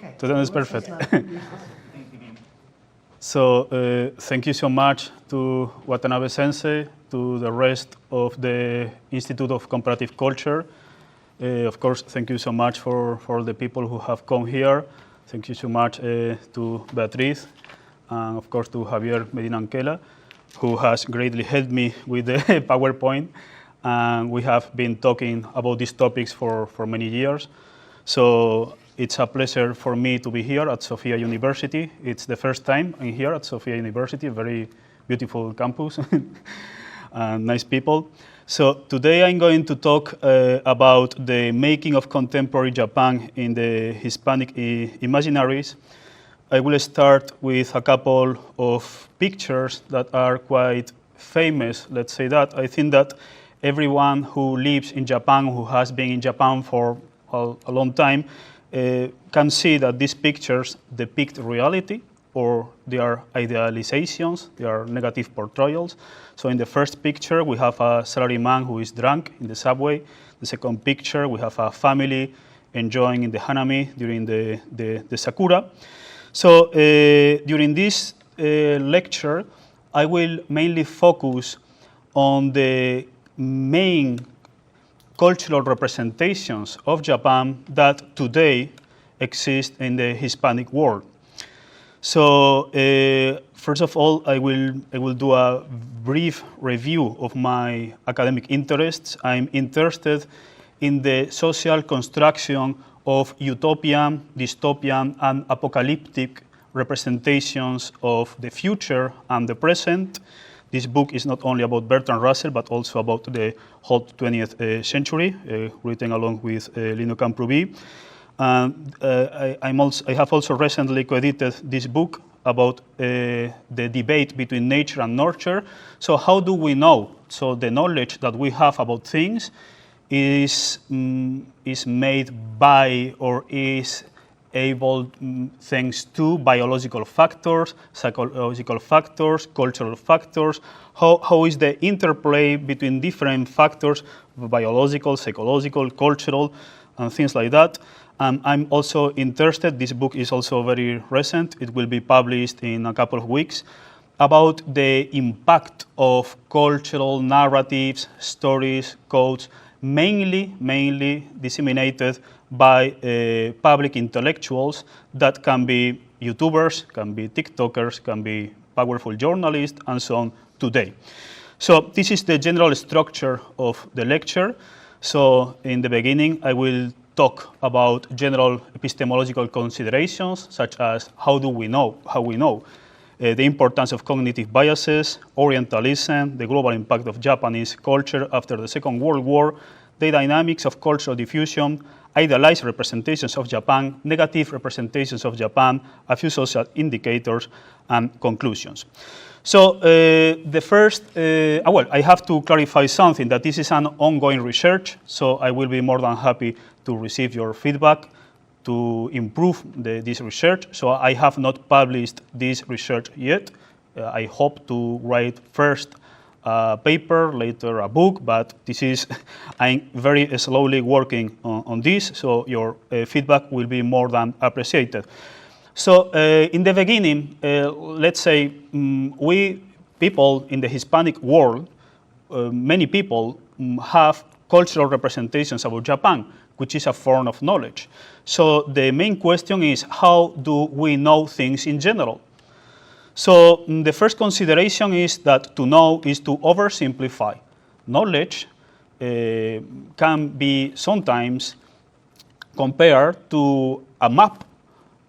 Okay. Today is perfect. So thank you so much to Watanabe Sensei, to the rest of the Institute of Comparative Culture. Of course, thank you so much for the people who have come here. Thank you so much to Beatriz, and of course to Javier Medina Anquela, who has greatly helped me with the PowerPoint. And we have been talking about these topics for many years. So it's a pleasure for me to be here at Sophia University. It's the first time I'm here at Sophia University, a very beautiful campus and nice people. So today I'm going to talk about the making of contemporary Japan in the Hispanic Imaginaries. I will start with a couple of pictures that are quite famous, let's say that. I think that everyone who lives in Japan, who has been in Japan for a long time, can see that these pictures depict reality, or they are idealizations, they are negative portrayals. So in the first picture, we have a salaryman who is drunk in the subway. The second picture, we have a family enjoying in the hanami during the sakura. So during this lecture, I will mainly focus on the main cultural representations of Japan that today exist in the Hispanic world. So first of all, I will do a brief review of my academic interests. I'm interested in the social construction of utopian, dystopian, and apocalyptic representations of the future and the present. This book is not only about Bertrand Russell, but also about the whole 20th century, written along with Lino Camprovi. I have also recently co-edited this book about the debate between nature and nurture. So how do we know? So the knowledge that we have about things is made by or is able thanks to biological factors, psychological factors, cultural factors. How is the interplay between different factors, biological, psychological, cultural, and things like that. I'm also interested, this book is also very recent, it will be published in a couple of weeks, about the impact of cultural narratives, stories, codes, mainly disseminated by public intellectuals that can be YouTubers, can be TikTokers, can be powerful journalists, and so on today. So this is the general structure of the lecture. So in the beginning, I will talk about general epistemological considerations, such as how we know, the importance of cognitive biases, Orientalism, the global impact of Japanese culture after the Second World War, the dynamics of cultural diffusion, idealized representations of Japan, negative representations of Japan, a few social indicators, and conclusions. So the first, well, I have to clarify something, that this is an ongoing research, so I will be more than happy to receive your feedback to improve this research. So I have not published this research yet. I hope to write first a paper, later a book, but this is, I'm very slowly working on this, so your feedback will be more than appreciated. So in the beginning, let's say we people in the Hispanic world, many people have cultural representations about Japan, which is a form of knowledge. So the main question is, how do we know things in general? So the first consideration is that to know is to oversimplify. Knowledge can be sometimes compared to a map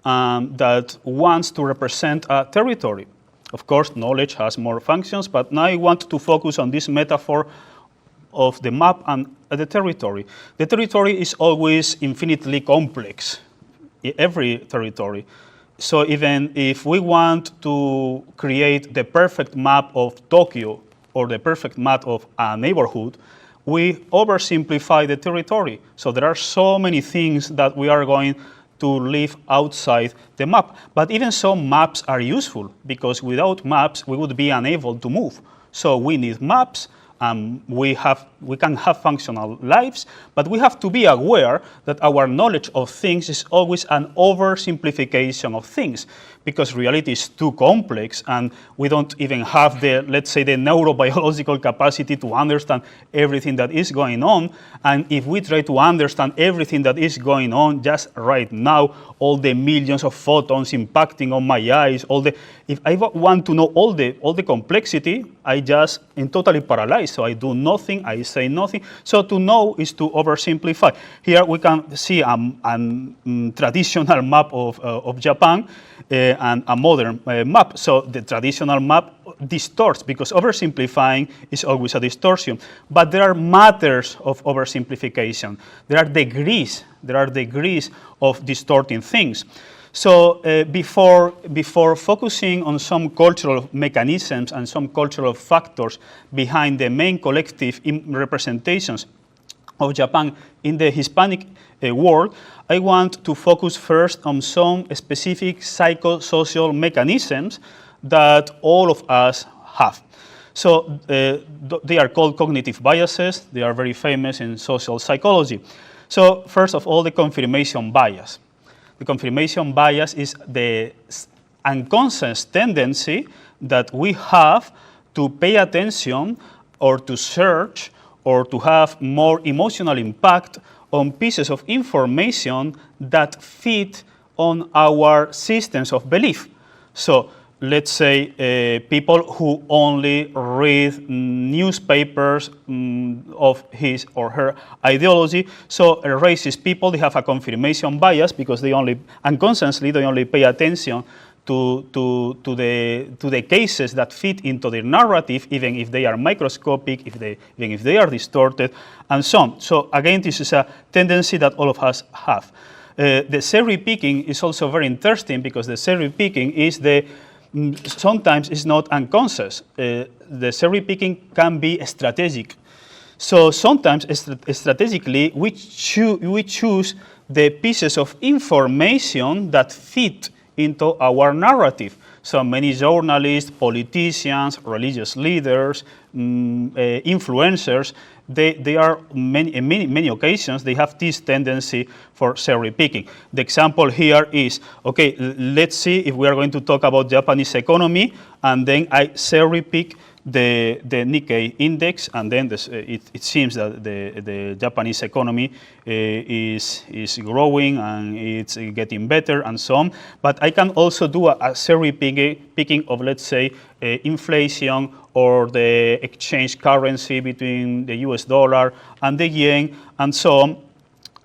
that wants to represent a territory. Of course, knowledge has more functions, but now I want to focus on this metaphor of the map and the territory. The territory is always infinitely complex, every territory. So even if we want to create the perfect map of Tokyo or the perfect map of a neighborhood, we oversimplify the territory. So there are so many things that we are going to live outside the map. But even so, maps are useful, because without maps, we would be unable to move. So we need maps, we can have functional lives, but we have to be aware that our knowledge of things is always an oversimplification of things, because reality is too complex and we don't even have the, let's say, the neurobiological capacity to understand everything that is going on. And if we try to understand everything that is going on just right now, all the millions of photons impacting on my eyes, if I want to know all the complexity, I just am totally paralyzed. So I do nothing, I say nothing. So to know is to oversimplify. Here we can see a traditional map of Japan and a modern map. So the traditional map distorts, because oversimplifying is always a distortion. But there are matters of oversimplification. There are degrees of distorting things. So before focusing on some cultural mechanisms and some cultural factors behind the main collective representations of Japan in the Hispanic world, I want to focus first on some specific psychosocial mechanisms that all of us have. So they are called cognitive biases. They are very famous in social psychology. So first of all, the confirmation bias. The confirmation bias is the unconscious tendency that we have to pay attention or to search or to have more emotional impact on pieces of information that fit on our systems of belief. So let's say people who only read newspapers of his or her ideology. So racist people, they have a confirmation bias because they unconsciously pay attention to the cases that fit into their narrative, even if they are microscopic, even if they are distorted, and so on. So again, this is a tendency that all of us have. The cherry picking is also very interesting, because the cherry picking is sometimes it's not unconscious. The cherry picking can be strategic. So sometimes strategically we choose the pieces of information that fit into our narrative. So many journalists, politicians, religious leaders, influencers, they are in many occasions they have this tendency for cherry picking. The example here is, okay, let's see if we are going to talk about Japanese economy, and then I cherry pick the Nikkei index, and then it seems that the Japanese economy is growing and it's getting better and so on. But I can also do a cherry picking of, let's say, inflation or the exchange currency between the US dollar and the yen and so on.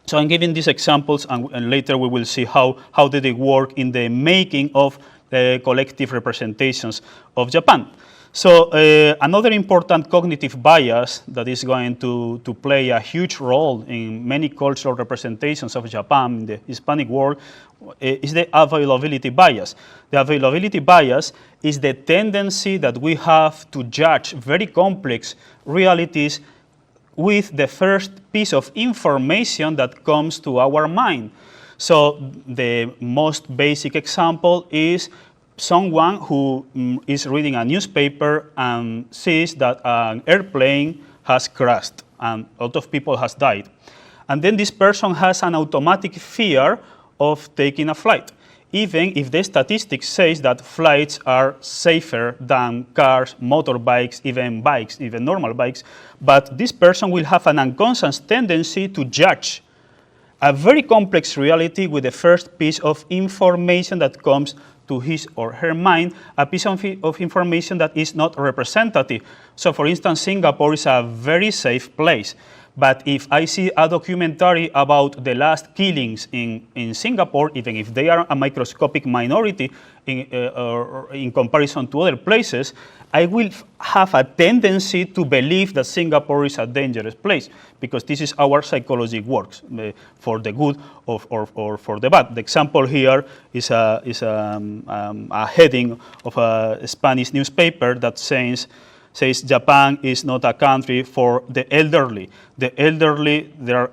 So I'm giving these examples, and later we will see how did they work in the making of the collective representations of Japan. So another important cognitive bias that is going to play a huge role in many cultural representations of Japan in the Hispanic world is the availability bias. The availability bias is the tendency that we have to judge very complex realities with the first piece of information that comes to our mind. So the most basic example is someone who is reading a newspaper and sees that an airplane has crashed and a lot of people has died. And then this person has an automatic fear of taking a flight, even if the statistics says that flights are safer than cars, motorbikes, even bikes, even normal bikes. But this person will have an unconscious tendency to judge a very complex reality with the first piece of information that comes to his or her mind, a piece of information that is not representative. So for instance, Singapore is a very safe place. But if I see a documentary about the last killings in Singapore, even if they are a microscopic minority in comparison to other places, I will have a tendency to believe that Singapore is a dangerous place, because this is how our psychology works, for the good or for the bad. The example here is a heading of a Spanish newspaper that says Japan is not a country for the elderly. The elderly, there are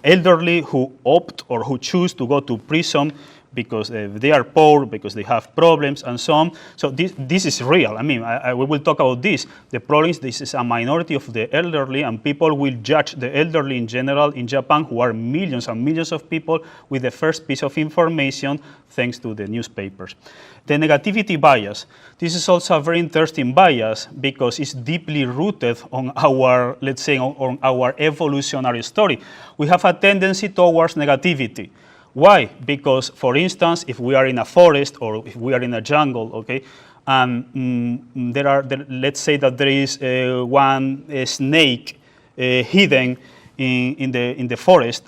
elderly who opt or who choose to go to prison because they are poor, because they have problems, and so on. So this is real. I mean, we will talk about this. The problem is this is a minority of the elderly, and people will judge the elderly in general in Japan, who are millions and millions of people, with the first piece of information thanks to the newspapers. The negativity bias. This is also a very interesting bias because it's deeply rooted on our, let's say, on our evolutionary story. We have a tendency towards negativity. Why? Because, for instance, if we are in a forest or if we are in a jungle, okay, let's say that there is one snake hidden in the forest.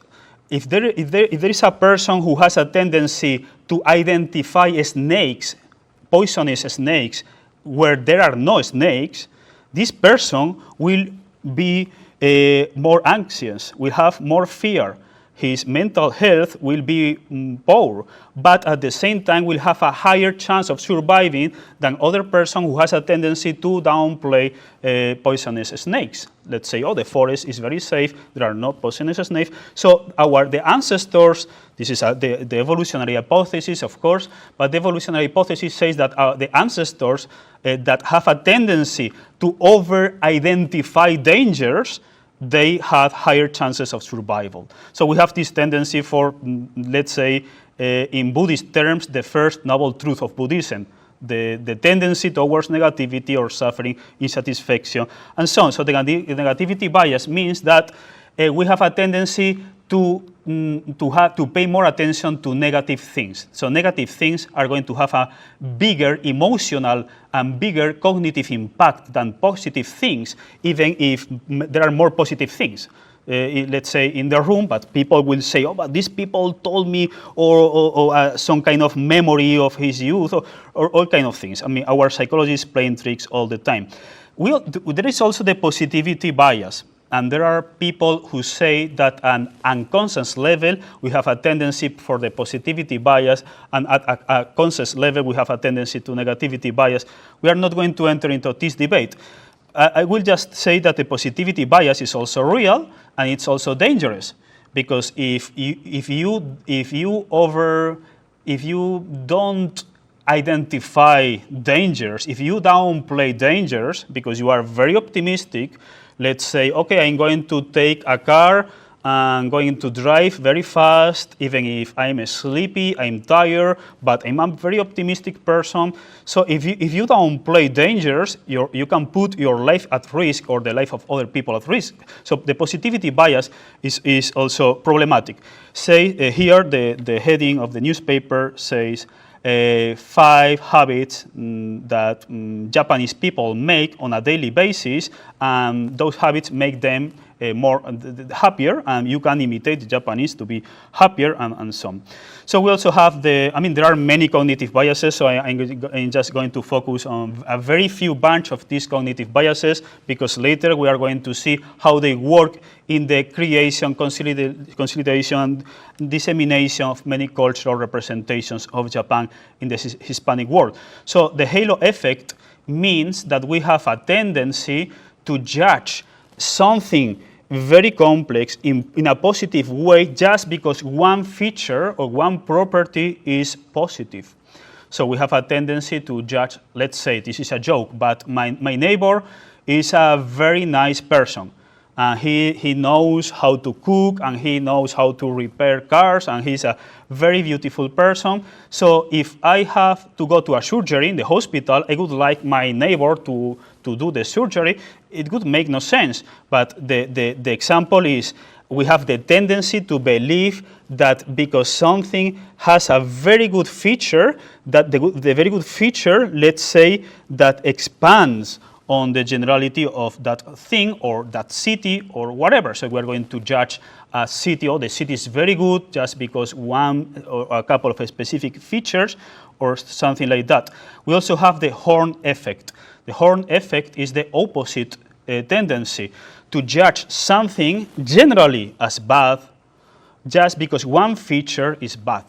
If there is a person who has a tendency to identify snakes, poisonous snakes, where there are no snakes, this person will be more anxious, will have more fear. His mental health will be poor, but at the same time will have a higher chance of surviving than other person who has a tendency to downplay poisonous snakes. Let's say, oh, the forest is very safe, there are no poisonous snakes. So the ancestors, this is the evolutionary hypothesis, of course, but the evolutionary hypothesis says that the ancestors that have a tendency to over-identify dangers, they had higher chances of survival. So we have this tendency for, let's say, in Buddhist terms, the first noble truth of Buddhism, the tendency towards negativity or suffering, insatisfaction, and so on. So the negativity bias means that we have a tendency to pay more attention to negative things. So negative things are going to have a bigger emotional and bigger cognitive impact than positive things, even if there are more positive things. Let's say in the room, but people will say, oh, but these people told me, or some kind of memory of his youth, or all kind of things. I mean, our psychologists playing tricks all the time. There is also the positivity bias. And there are people who say that at an unconscious level, we have a tendency for the positivity bias, and at a conscious level, we have a tendency to negativity bias. We are not going to enter into this debate. I will just say that the positivity bias is also real, and it's also dangerous, because if you don't identify dangers, if you downplay dangers because you are very optimistic, let's say, okay, I'm going to take a car, I'm going to drive very fast, even if I'm sleepy, I'm tired, but I'm a very optimistic person. So if you downplay dangers, you can put your life at risk or the life of other people at risk. So the positivity bias is also problematic. Say here, the heading of the newspaper says, 5 habits that Japanese people make on a daily basis, and those habits make them more happier, and you can imitate the Japanese to be happier, and so on. So we also have there are many cognitive biases, so I'm just going to focus on a very few bunch of these cognitive biases, because later we are going to see how they work in the creation, consolidation, dissemination of many cultural representations of Japan in the Hispanic world. So the halo effect means that we have a tendency to judge something very complex in a positive way just because one feature or one property is positive. So we have a tendency to judge, let's say, this is a joke, but my neighbor is a very nice person. He knows how to cook, and he knows how to repair cars, and he's a very beautiful person. So if I have to go to a surgery in the hospital, I would like my neighbor to do the surgery. It would make no sense. But the example is, we have the tendency to believe that because something has a very good feature, that the very good feature, let's say, that expands on the generality of that thing or that city or whatever. So we're going to judge a city, the city is very good just because one or a couple of specific features or something like that. We also have the horn effect. The horn effect is the opposite tendency to judge something generally as bad just because one feature is bad.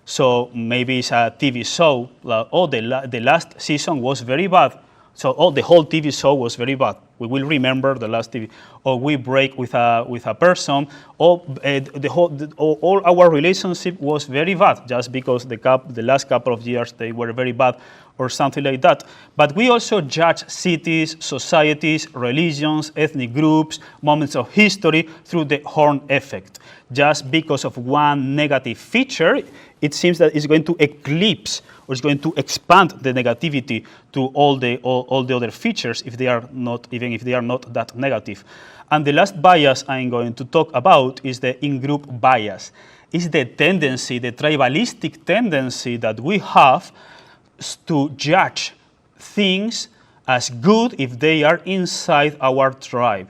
So maybe it's a TV show, the last season was very bad. So the whole TV show was very bad. We will remember the last TV, or we break with a person, or all our relationship was very bad just because the last couple of years they were very bad, or something like that. But we also judge cities, societies, religions, ethnic groups, moments of history through the Horn effect. Just because of one negative feature, it seems that it's going to eclipse or it's going to expand the negativity to all the other features if they are not, even if they are not that negative. And the last bias I'm going to talk about is the in-group bias. It's the tendency, the tribalistic tendency that we have to judge things as good if they are inside our tribe,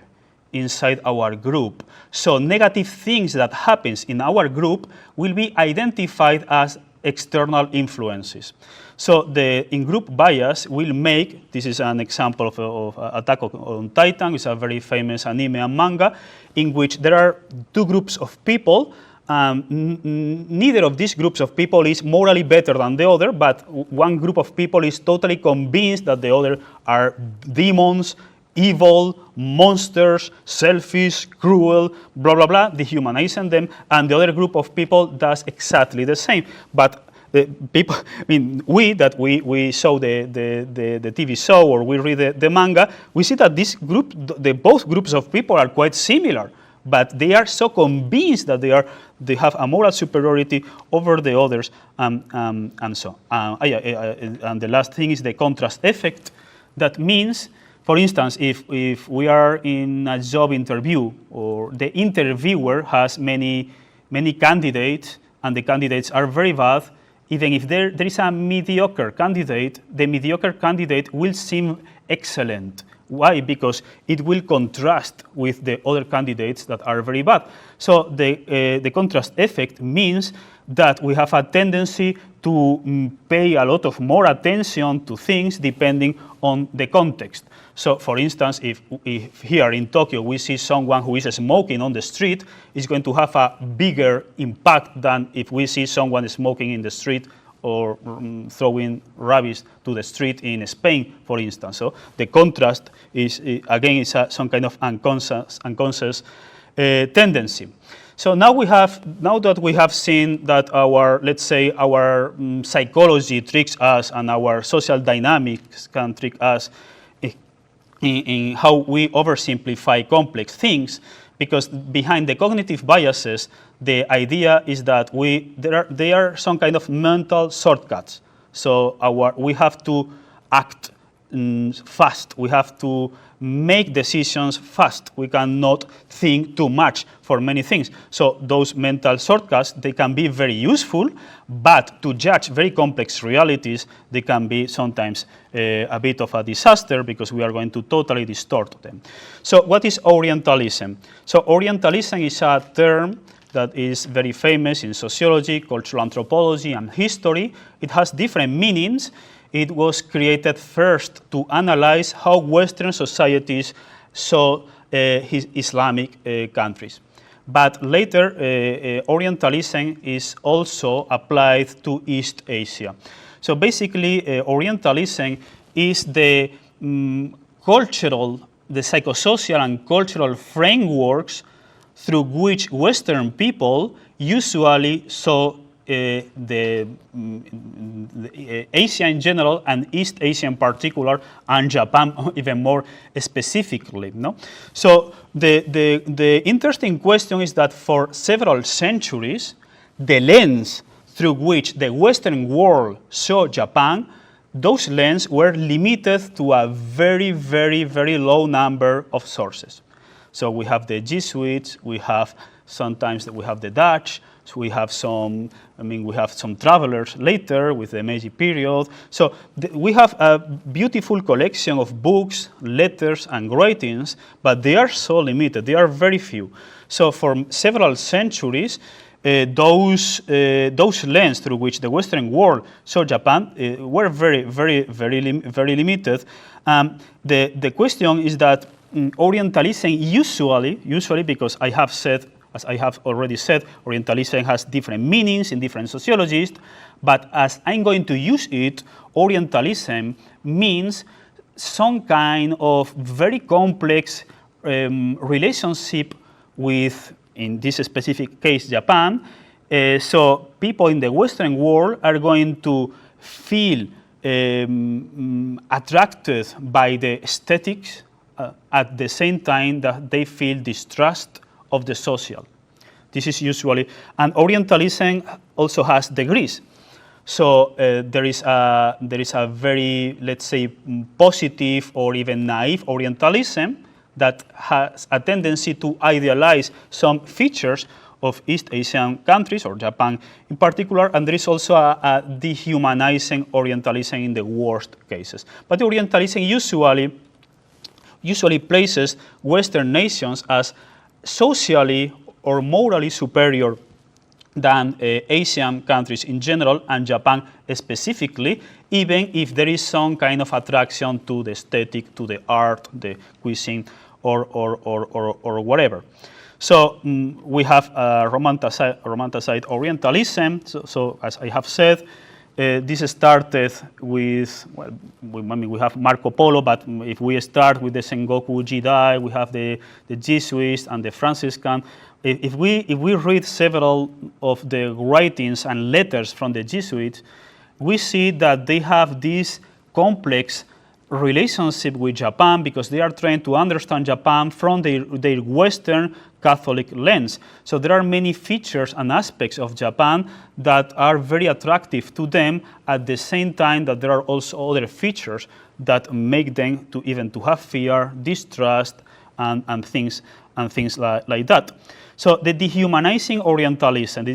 inside our group. So negative things that happens in our group will be identified as external influences. So the in-group bias will make, this is an example of Attack on Titan, it's a very famous anime and manga, in which there are two groups of people. Neither of these groups of people is morally better than the other, but one group of people is totally convinced that the other are demons, evil, monsters, selfish, cruel, blah, blah, blah, dehumanizing them, and the other group of people does exactly the same. But the people, I mean, we saw the TV show or we read the manga, we see that this group, both groups of people are quite similar, but they are so convinced that they have a moral superiority over the others, and so. And the last thing is the contrast effect. That means, for instance, if we are in a job interview, or the interviewer has many candidates, and the candidates are very bad, even if there is a mediocre candidate, the mediocre candidate will seem excellent. Why? Because it will contrast with the other candidates that are very bad. So the contrast effect means that we have a tendency to pay a lot of more attention to things depending on the context. So, for instance, if here in Tokyo we see someone who is smoking on the street, it's going to have a bigger impact than if we see someone smoking in the street or throwing rubbish to the street in Spain, for instance. So the contrast is, again, is some kind of unconscious tendency. So now that we have seen that our, let's say, our psychology tricks us and our social dynamics can trick us in how we oversimplify complex things, because behind the cognitive biases, the idea is that they are some kind of mental shortcuts. So we have to act fast. We have to make decisions fast. We cannot think too much for many things. So those mental shortcuts, they can be very useful, but to judge very complex realities, they can be sometimes a bit of a disaster because we are going to totally distort them. So what is Orientalism? So Orientalism is a term that is very famous in sociology, cultural anthropology, and history. It has different meanings. It was created first to analyze how Western societies saw Islamic countries. But later, Orientalism is also applied to East Asia. So basically, Orientalism is the psychosocial and cultural frameworks through which Western people usually saw the Asia in general and East Asia in particular, and Japan even more specifically. No? So the interesting question is that for several centuries, the lens through which the Western world saw Japan, those lenses were limited to a very, very, very low number of sources. So we have the Jesuits, sometimes we have the Dutch, so we have some travelers later with the Meiji period. So we have a beautiful collection of books, letters, and writings, but they are so limited, they are very few. So for several centuries, those lenses through which the Western world saw Japan were very, very, very limited. The question is that Orientalism usually, because as I have already said, Orientalism has different meanings in different sociologists, but as I'm going to use it, Orientalism means some kind of very complex relationship with, in this specific case, Japan. So people in the Western world are going to feel attracted by the aesthetics at the same time that they feel distrust of the social. This is usually, and Orientalism also has degrees. So there is a very, let's say, positive or even naive Orientalism that has a tendency to idealize some features of East Asian countries, or Japan in particular, and there is also a dehumanizing Orientalism in the worst cases. But the Orientalism usually places Western nations as socially or morally superior than Asian countries in general, and Japan specifically, even if there is some kind of attraction to the aesthetic, to the art, the cuisine, or whatever. So we have romanticized Orientalism. So as I have said, this started with, well, we have Marco Polo, but if we start with the Sengoku Jidai, we have the Jesuits and the Franciscan. If we read several of the writings and letters from the Jesuits, we see that they have this complex relationship with Japan because they are trying to understand Japan from their Western Catholic lens. So there are many features and aspects of Japan that are very attractive to them, at the same time that there are also other features that make them to even to have fear, distrust, and things like that. So the dehumanizing Orientalism,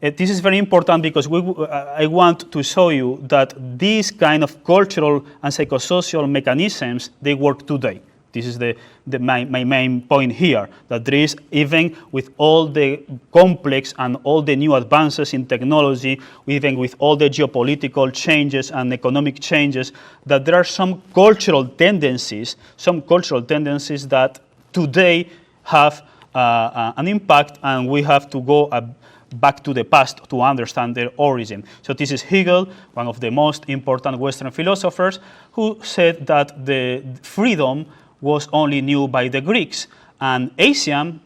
this is very important because I want to show you that these kind of cultural and psychosocial mechanisms, they work today. This is my main point here, that there is, even with all the complex and all the new advances in technology, even with all the geopolitical changes and economic changes, that there are some cultural tendencies that today have an impact, and we have to go back to the past to understand their origin. So this is Hegel, one of the most important Western philosophers, who said that the freedom was only knew by the Greeks. And Asian,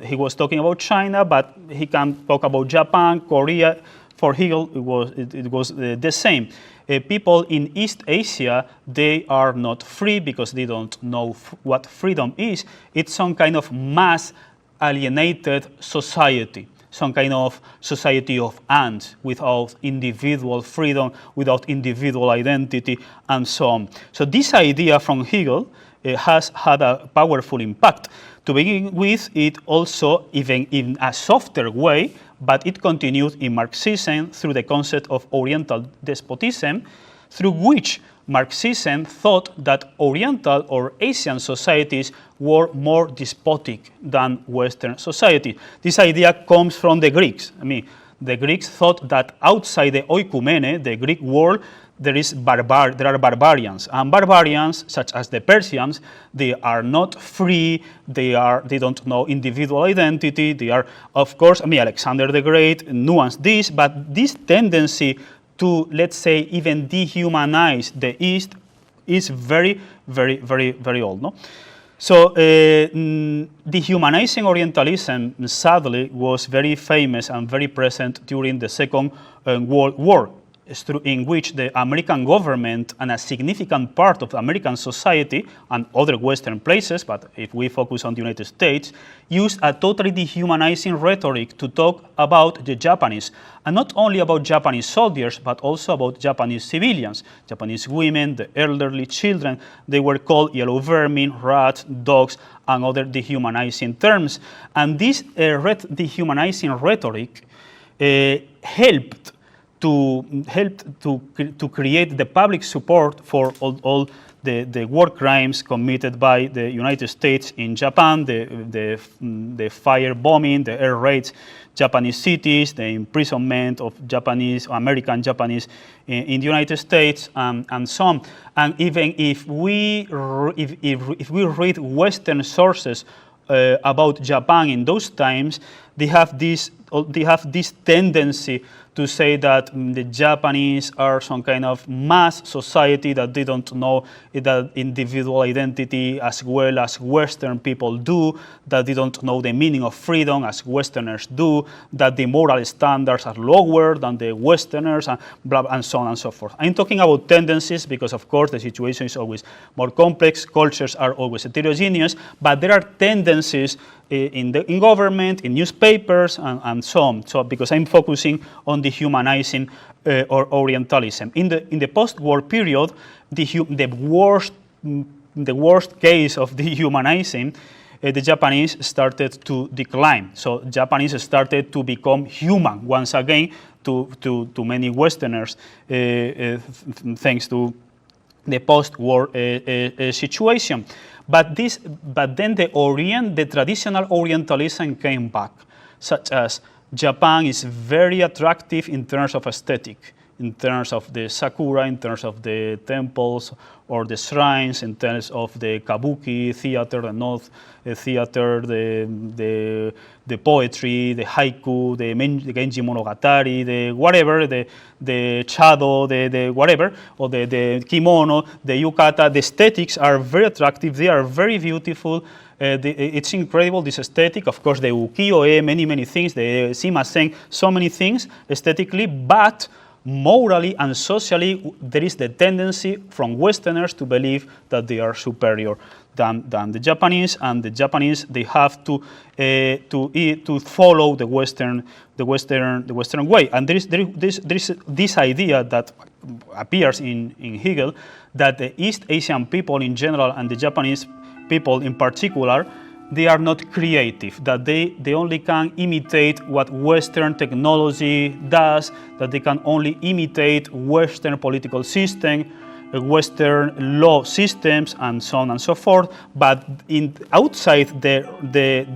he was talking about China, but he can talk about Japan, Korea. For Hegel, it was the same. People in East Asia, they are not free because they don't know what freedom is. It's some kind of mass alienated society, some kind of society of ants, without individual freedom, without individual identity, and so on. So this idea from Hegel has had a powerful impact. To begin with, it also, even in a softer way, but it continued in Marxism through the concept of Oriental despotism, through which Marxism thought that Oriental or Asian societies were more despotic than Western society. This idea comes from the Greeks. I mean, the Greeks thought that outside the oikumene, the Greek world, there are barbarians, and barbarians, such as the Persians, they are not free. They don't know individual identity. They are, of course, Alexander the Great nuanced this, but this tendency to, let's say, even dehumanize the East is very, very, very, very old. No? So dehumanizing Orientalism, sadly, was very famous and very present during the Second World War, in which the American government and a significant part of American society and other Western places, but if we focus on the United States, used a totally dehumanizing rhetoric to talk about the Japanese, and not only about Japanese soldiers, but also about Japanese civilians, Japanese women, the elderly, children. They were called yellow vermin, rats, dogs, and other dehumanizing terms. And this dehumanizing rhetoric helped to create the public support for all the war crimes committed by the United States in Japan, the fire bombing, the air raids, Japanese cities, the imprisonment of American Japanese in the United States, and so on. And even if we read Western sources about Japan in those times, they have this tendency to say that the Japanese are some kind of mass society, that they don't know that individual identity as well as Western people do, that they don't know the meaning of freedom as Westerners do, that the moral standards are lower than the Westerners, and so on and so forth. I'm talking about tendencies because, of course, the situation is always more complex, cultures are always heterogeneous, but there are tendencies in government, in newspapers, and so on. So, because I'm focusing on dehumanizing or Orientalism. In the post-war period, the worst case of dehumanizing, the Japanese started to decline. So Japanese started to become human once again to many Westerners, thanks to the post-war situation. But then the traditional Orientalism came back, such as Japan is very attractive in terms of aesthetic, in terms of the sakura, in terms of the temples or the shrines, in terms of the kabuki theater, the North theater, the poetry, the haiku, the Genji Monogatari, the whatever, the chado, the whatever, or the kimono, the yukata. The aesthetics are very attractive. They are very beautiful. It's incredible, this aesthetic. Of course, the ukiyo-e, many things, the shimasen, so many things aesthetically, but morally and socially, there is the tendency from Westerners to believe that they are superior than the Japanese, and the Japanese, they have to follow the Western way. And there is this idea that appears in Hegel, that the East Asian people in general and the Japanese people in particular, they are not creative, that they only can imitate what Western technology does, that they can only imitate Western political system, Western law systems, and so on and so forth. But outside the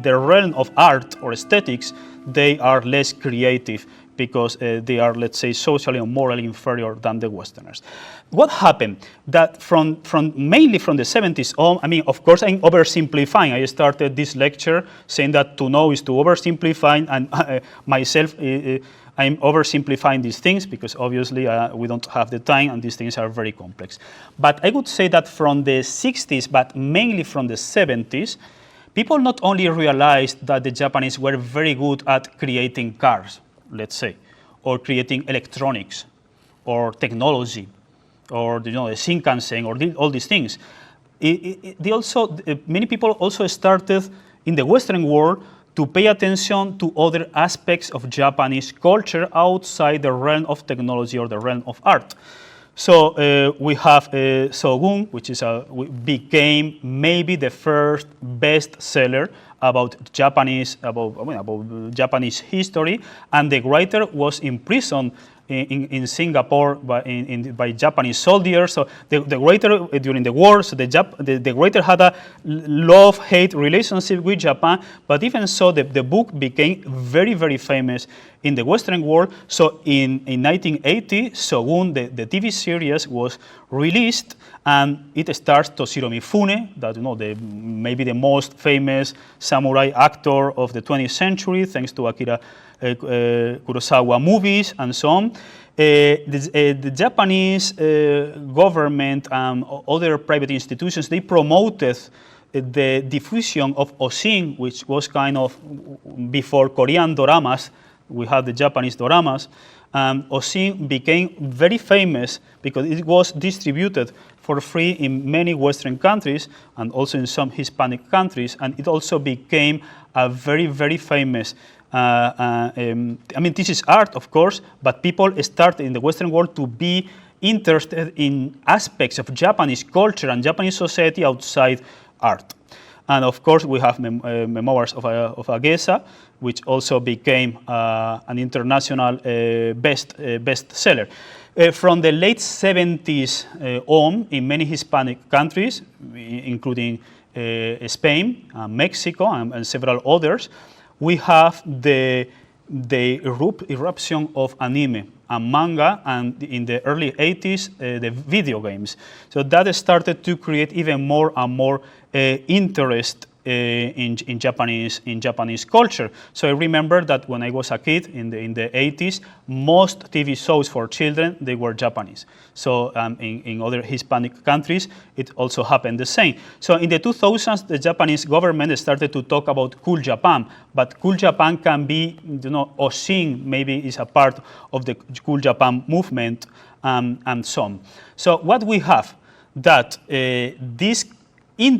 realm of art or aesthetics, they are less creative because they are, let's say, socially and morally inferior than the Westerners. What happened? That mainly from the 70s on, I mean, of course, I'm oversimplifying. I started this lecture saying that to know is to oversimplify, and myself, I'm oversimplifying these things because obviously we don't have the time and these things are very complex. But I would say that from the 60s, but mainly from the 70s, people not only realized that the Japanese were very good at creating cars, let's say, or creating electronics, or technology, or the Shinkansen, or all these things. Many people also started in the Western world to pay attention to other aspects of Japanese culture outside the realm of technology or the realm of art. So we have Shogun, which became maybe the first bestseller about Japanese history, and the writer was imprisoned in Singapore by Japanese soldiers. So the writer during the war, so the writer had a love-hate relationship with Japan, but even so, the book became very, very famous in the Western world. So in 1980, Shogun, the TV series, was released, and it stars Toshiro Mifune, that maybe the most famous samurai actor of the 20th century, thanks to Akira Kurosawa movies and so on. The Japanese government and other private institutions, they promoted the diffusion of Oshin, which was kind of before Korean doramas. We had the Japanese doramas. Oshin became very famous because it was distributed for free in many Western countries and also in some Hispanic countries, and it also became a very, very famous this is art, of course, but people started in the Western world to be interested in aspects of Japanese culture and Japanese society outside art. And of course, we have memoirs of Agesa, which also became an international bestseller. From the late 70s on, in many Hispanic countries, including Spain, Mexico, and several others, we have the eruption of anime and manga, and in the early 80s, the video games. So that started to create even more and more interest in Japanese culture. So I remember that when I was a kid in the 80s, most TV shows for children, they were Japanese. So in other Hispanic countries, it also happened the same. So in the 2000s, the Japanese government started to talk about Cool Japan, but Cool Japan can be, Oshin maybe is a part of the Cool Japan movement, and so on. So what we have, that this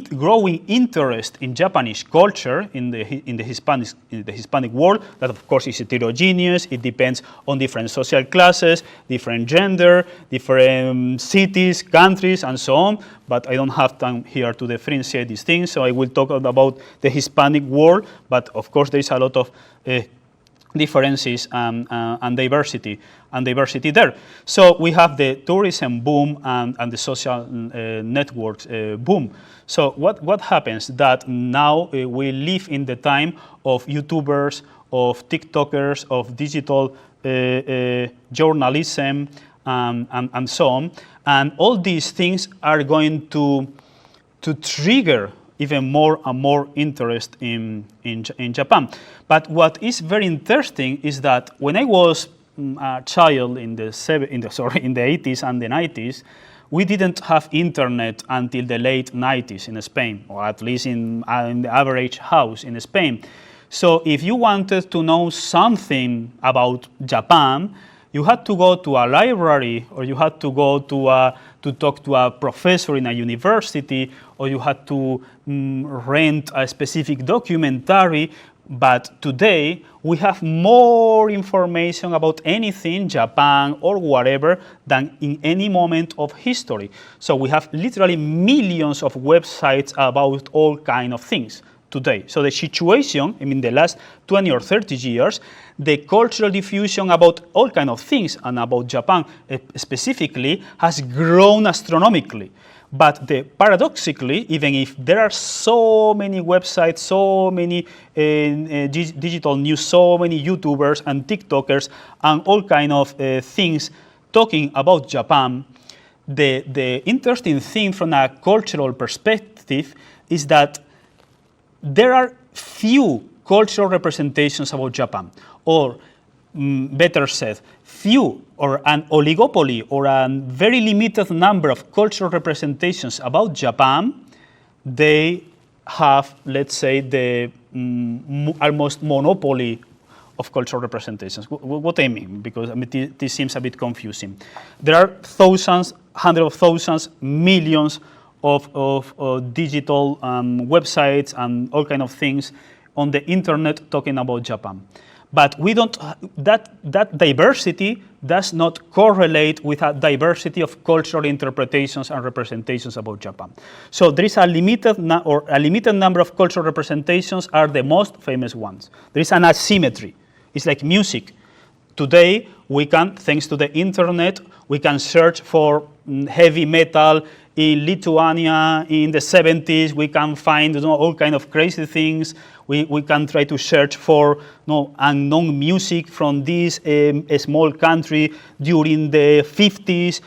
growing interest in Japanese culture in the Hispanic world, that of course is heterogeneous. It depends on different social classes, different gender, different cities, countries, and so on. But I don't have time here to differentiate these things, so I will talk about the Hispanic world. But of course, there is a lot of differences and diversity there. So we have the tourism boom and the social networks boom. So what happens that now we live in the time of YouTubers, of TikTokers, of digital journalism, and so on. And all these things are going to trigger even more and more interest in Japan. But what is very interesting is that when I was a child in the 80s and the 90s, we didn't have internet until the late 90s in Spain, or at least in the average house in Spain. So if you wanted to know something about Japan, you had to go to a library, or you had to go to talk to a professor in a university, or you had to rent a specific documentary. But today, we have more information about anything, Japan or whatever, than in any moment of history. So we have literally millions of websites about all kinds of things today. So the situation, the last 20 or 30 years, the cultural diffusion about all kinds of things and about Japan specifically has grown astronomically. But paradoxically, even if there are so many websites, so many digital news, so many YouTubers and TikTokers and all kinds of things talking about Japan, the interesting thing from a cultural perspective is that there are few cultural representations about Japan, or better said, few or an oligopoly or a very limited number of cultural representations about Japan. They have, let's say, the almost monopoly of cultural representations. What I mean, because this seems a bit confusing. There are thousands, hundreds of thousands, millions of digital websites and all kinds of things on the internet talking about Japan. But we don't, that diversity does not correlate with a diversity of cultural interpretations and representations about Japan. So there is a limited number of cultural representations are the most famous ones. There is an asymmetry. It's like music. Today, we can, thanks to the internet, we can search for heavy metal in Lithuania in the 70s. We can find all kinds of crazy things. We can try to search for unknown music from this small country during the 50s.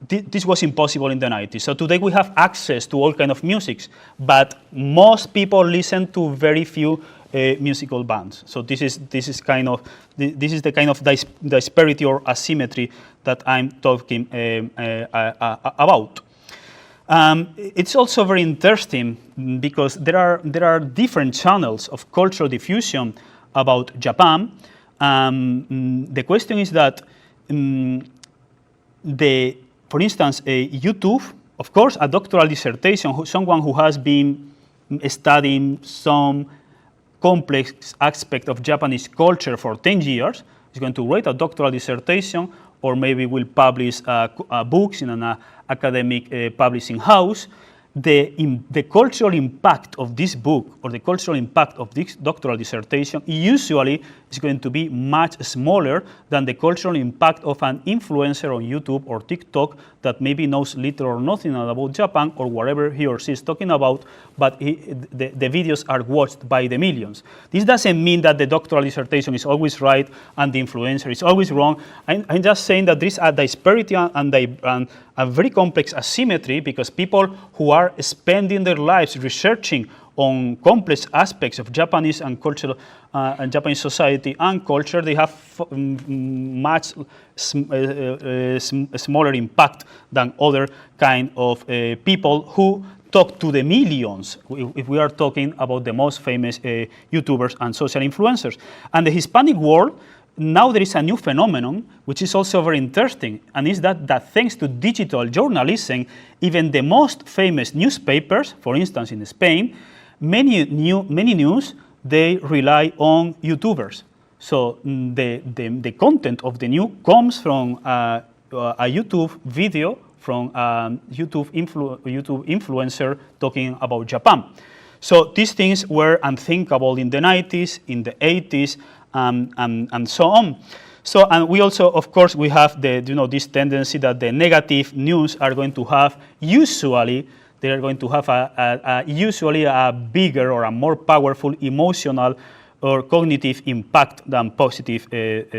This was impossible in the 90s. So today we have access to all kinds of music, but most people listen to very few musical bands. So this is the kind of disparity or asymmetry that I'm talking about. It's also very interesting because there are different channels of cultural diffusion about Japan. The question is that for instance, YouTube, of course, a doctoral dissertation, someone who has been studying some complex aspect of Japanese culture for 10 years is going to write a doctoral dissertation, or maybe will publish books in an academic publishing house. The cultural impact of this book or the cultural impact of this doctoral dissertation usually is going to be much smaller than the cultural impact of an influencer on YouTube or TikTok that maybe knows little or nothing about Japan or whatever he or she is talking about, but the videos are watched by the millions. This doesn't mean that the doctoral dissertation is always right and the influencer is always wrong. I'm just saying that there is a disparity and a very complex asymmetry because people who are spending their lives researching on complex aspects of Japanese and culture, and Japanese society and culture, they have much smaller impact than other kind of people who talk to the millions, if we are talking about the most famous YouTubers and social influencers. And the Hispanic world, now there is a new phenomenon, which is also very interesting, and is that thanks to digital journalism, even the most famous newspapers, for instance in Spain, many news, they rely on YouTubers. So the content of the news comes from a YouTube video from a YouTube influencer talking about Japan. So these things were unthinkable in the 90s, in the 80s, and so on. So, and we also, of course, we have this tendency that the negative news are going to have usually usually a bigger or a more powerful emotional or cognitive impact than positive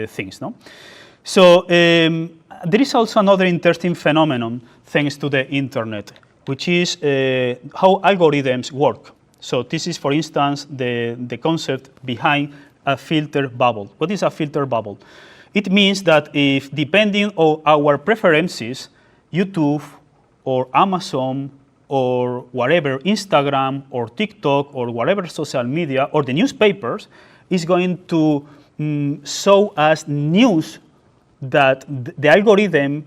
things. No? So there is also another interesting phenomenon thanks to the internet, which is how algorithms work. So this is, for instance, the concept behind a filter bubble. What is a filter bubble? It means that if, depending on our preferences, YouTube or Amazon or whatever, Instagram or TikTok or whatever social media or the newspapers is going to show us news that the algorithm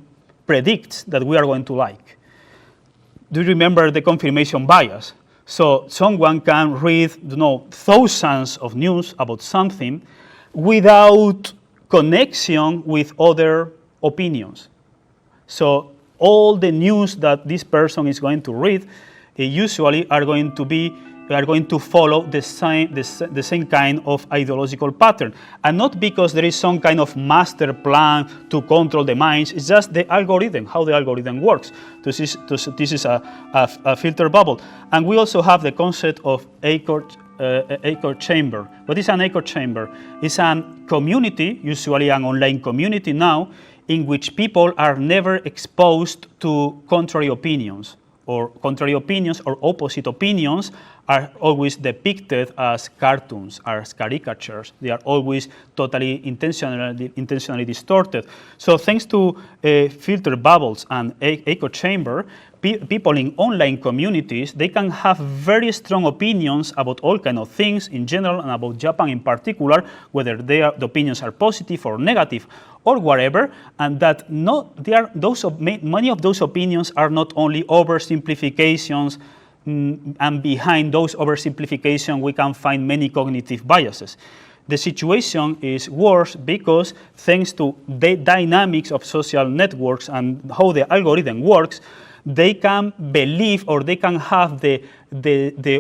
predicts that we are going to like. Do you remember the confirmation bias? So someone can read thousands of news about something without connection with other opinions. So all the news that this person is going to read usually are going to follow the same kind of ideological pattern, and not because there is some kind of master plan to control the minds. It's just the algorithm, how the algorithm works. This is a filter bubble, and we also have the concept of echo chamber. What is an echo chamber? It's a community, usually an online community now, in which people are never exposed to contrary opinions or opposite opinions are always depicted as cartoons, as caricatures. They are always totally intentionally distorted. So thanks to filter bubbles and echo chamber, people in online communities, they can have very strong opinions about all kinds of things in general and about Japan in particular, whether the opinions are positive or negative or whatever, and that many of those opinions are not only oversimplifications, and behind those oversimplifications we can find many cognitive biases. The situation is worse because thanks to the dynamics of social networks and how the algorithm works, they can believe or they can have the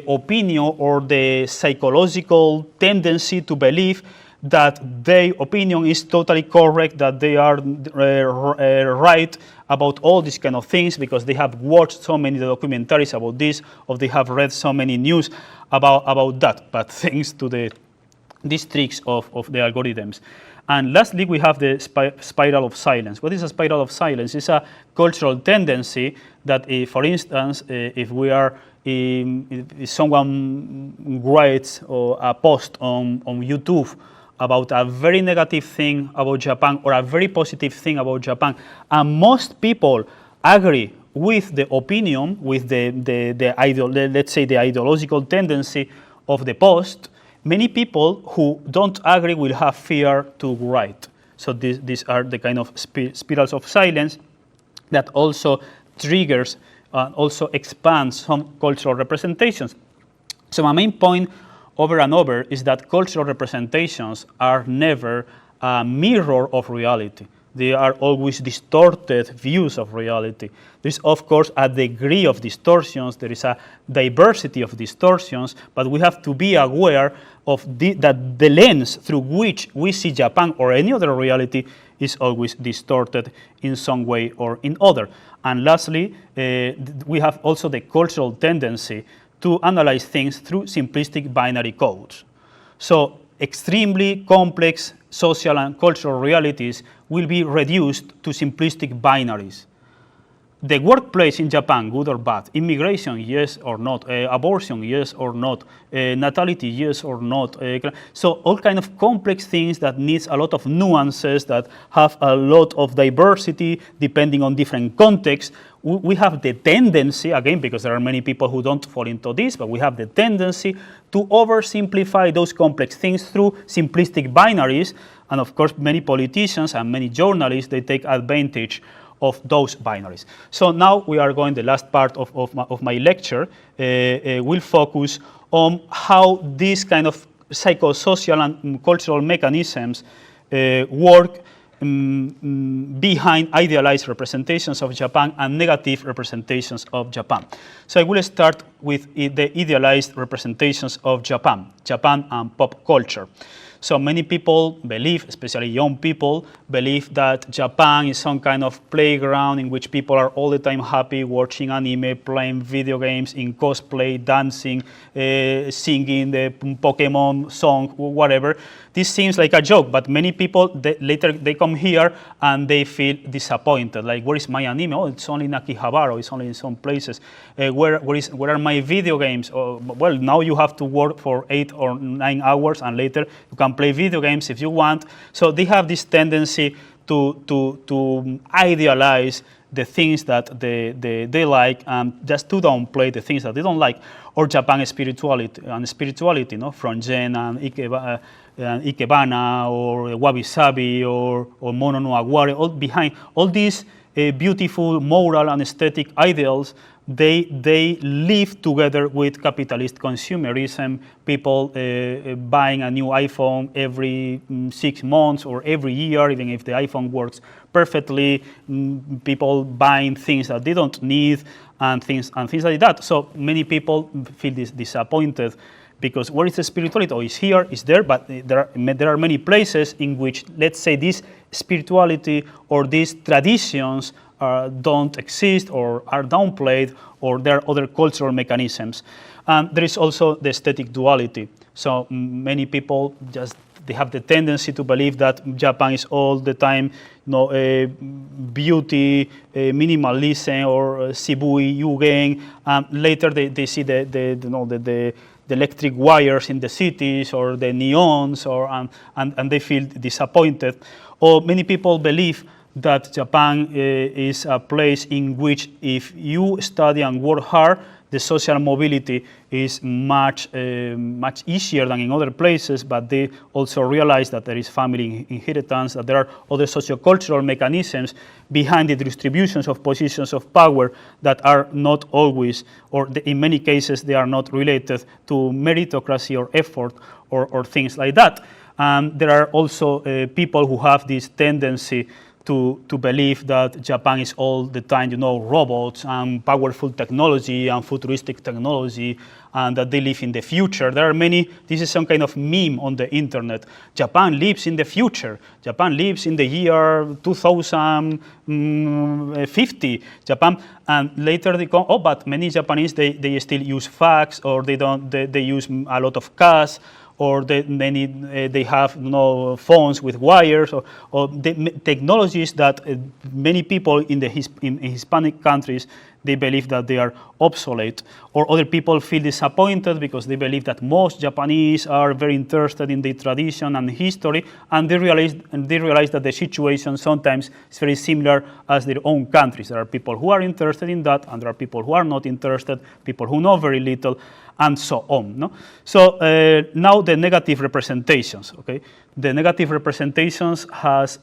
opinion or the psychological tendency to believe that their opinion is totally correct, that they are right about all these kind of things because they have watched so many documentaries about this, or they have read so many news about that, but thanks to these tricks of the algorithms. And lastly, we have the spiral of silence. What is a spiral of silence? It's a cultural tendency that, for instance, if someone writes a post on YouTube about a very negative thing about Japan or a very positive thing about Japan, and most people agree with the opinion, with let's say the ideological tendency of the post, many people who don't agree will have fear to write. So these are the kind of spirals of silence that also triggers, also expands some cultural representations. So my main point over and over is that cultural representations are never a mirror of reality. They are always distorted views of reality. There is, of course, a degree of distortions. There is a diversity of distortions, but we have to be aware of that the lens through which we see Japan or any other reality is always distorted in some way or in other. And lastly, we have also the cultural tendency to analyze things through simplistic binary codes. So extremely complex social and cultural realities will be reduced to simplistic binaries. the workplace in Japan, good or bad? Immigration, yes or not? Abortion, yes or not? Natality, yes or not? So all kind of complex things that needs a lot of nuances, that have a lot of diversity depending on different contexts. We have the tendency, again, because there are many people who don't fall into this, but we have the tendency to oversimplify those complex things through simplistic binaries. And of course, many politicians and many journalists, they take advantage of those binaries. So now we are going, the last part of my lecture, will focus on how these kind of psychosocial and cultural mechanisms work behind idealized representations of Japan and negative representations of Japan. So I will start with the idealized representations of Japan and pop culture. So many people believe, especially young people, believe that Japan is some kind of playground in which people are all the time happy, watching anime, playing video games, in cosplay, dancing, singing the Pokemon song, whatever. This seems like a joke, but many people, later they come here and they feel disappointed. Like, where is my anime? Oh, it's only in Akihabara, it's only in some places. Where are my video games? Oh, well, now you have to work for 8 or 9 hours, and later you can play video games if you want. So they have this tendency to idealize the things that they like, and just to downplay the things that they don't like. Or Japan spirituality, no? From Zen and Ikebana or Wabi Sabi or Mono no Aguare, all behind all these beautiful moral and aesthetic ideals, they live together with capitalist consumerism. People buying a new iPhone every 6 months or every year, even if the iPhone works perfectly. People buying things that they don't need and things like that. So many people feel disappointed, because where is the spirituality? Oh, it's here, it's there, but there are many places in which, let's say, this spirituality or these traditions don't exist or are downplayed, or there are other cultural mechanisms. And there is also the aesthetic duality. So many people they have the tendency to believe that Japan is all the time, beauty, minimalism, or Shibui, Yugen. Later they see the electric wires in the cities or the neons, and they feel disappointed. Or many people believe that Japan is a place in which, if you study and work hard, the social mobility is much easier than in other places, but they also realize that there is family inheritance, that there are other sociocultural mechanisms behind the distributions of positions of power that are not always, or in many cases, they are not related to meritocracy or effort or things like that. And there are also people who have this tendency to believe that Japan is all the time, robots and powerful technology and futuristic technology, and that they live in the future. There are many, this is some kind of meme on the internet. Japan lives in the future. Japan lives in the year 2050. Japan, and later they come, but many Japanese, they still use fax, or they use a lot of cash, or they have phones with wires, or the technologies that many people in Hispanic countries, they believe that they are obsolete. Or other people feel disappointed because they believe that most Japanese are very interested in the tradition and history, and they realize that the situation sometimes is very similar as their own countries. There are people who are interested in that, and there are people who are not interested, people who know very little, and so on. No? So now the negative representations. Okay, the negative representations have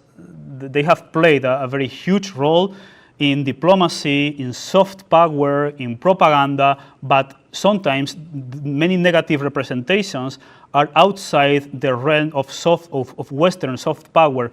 played a very huge role in diplomacy, in soft power, in propaganda, but sometimes many negative representations are outside the realm of Western soft power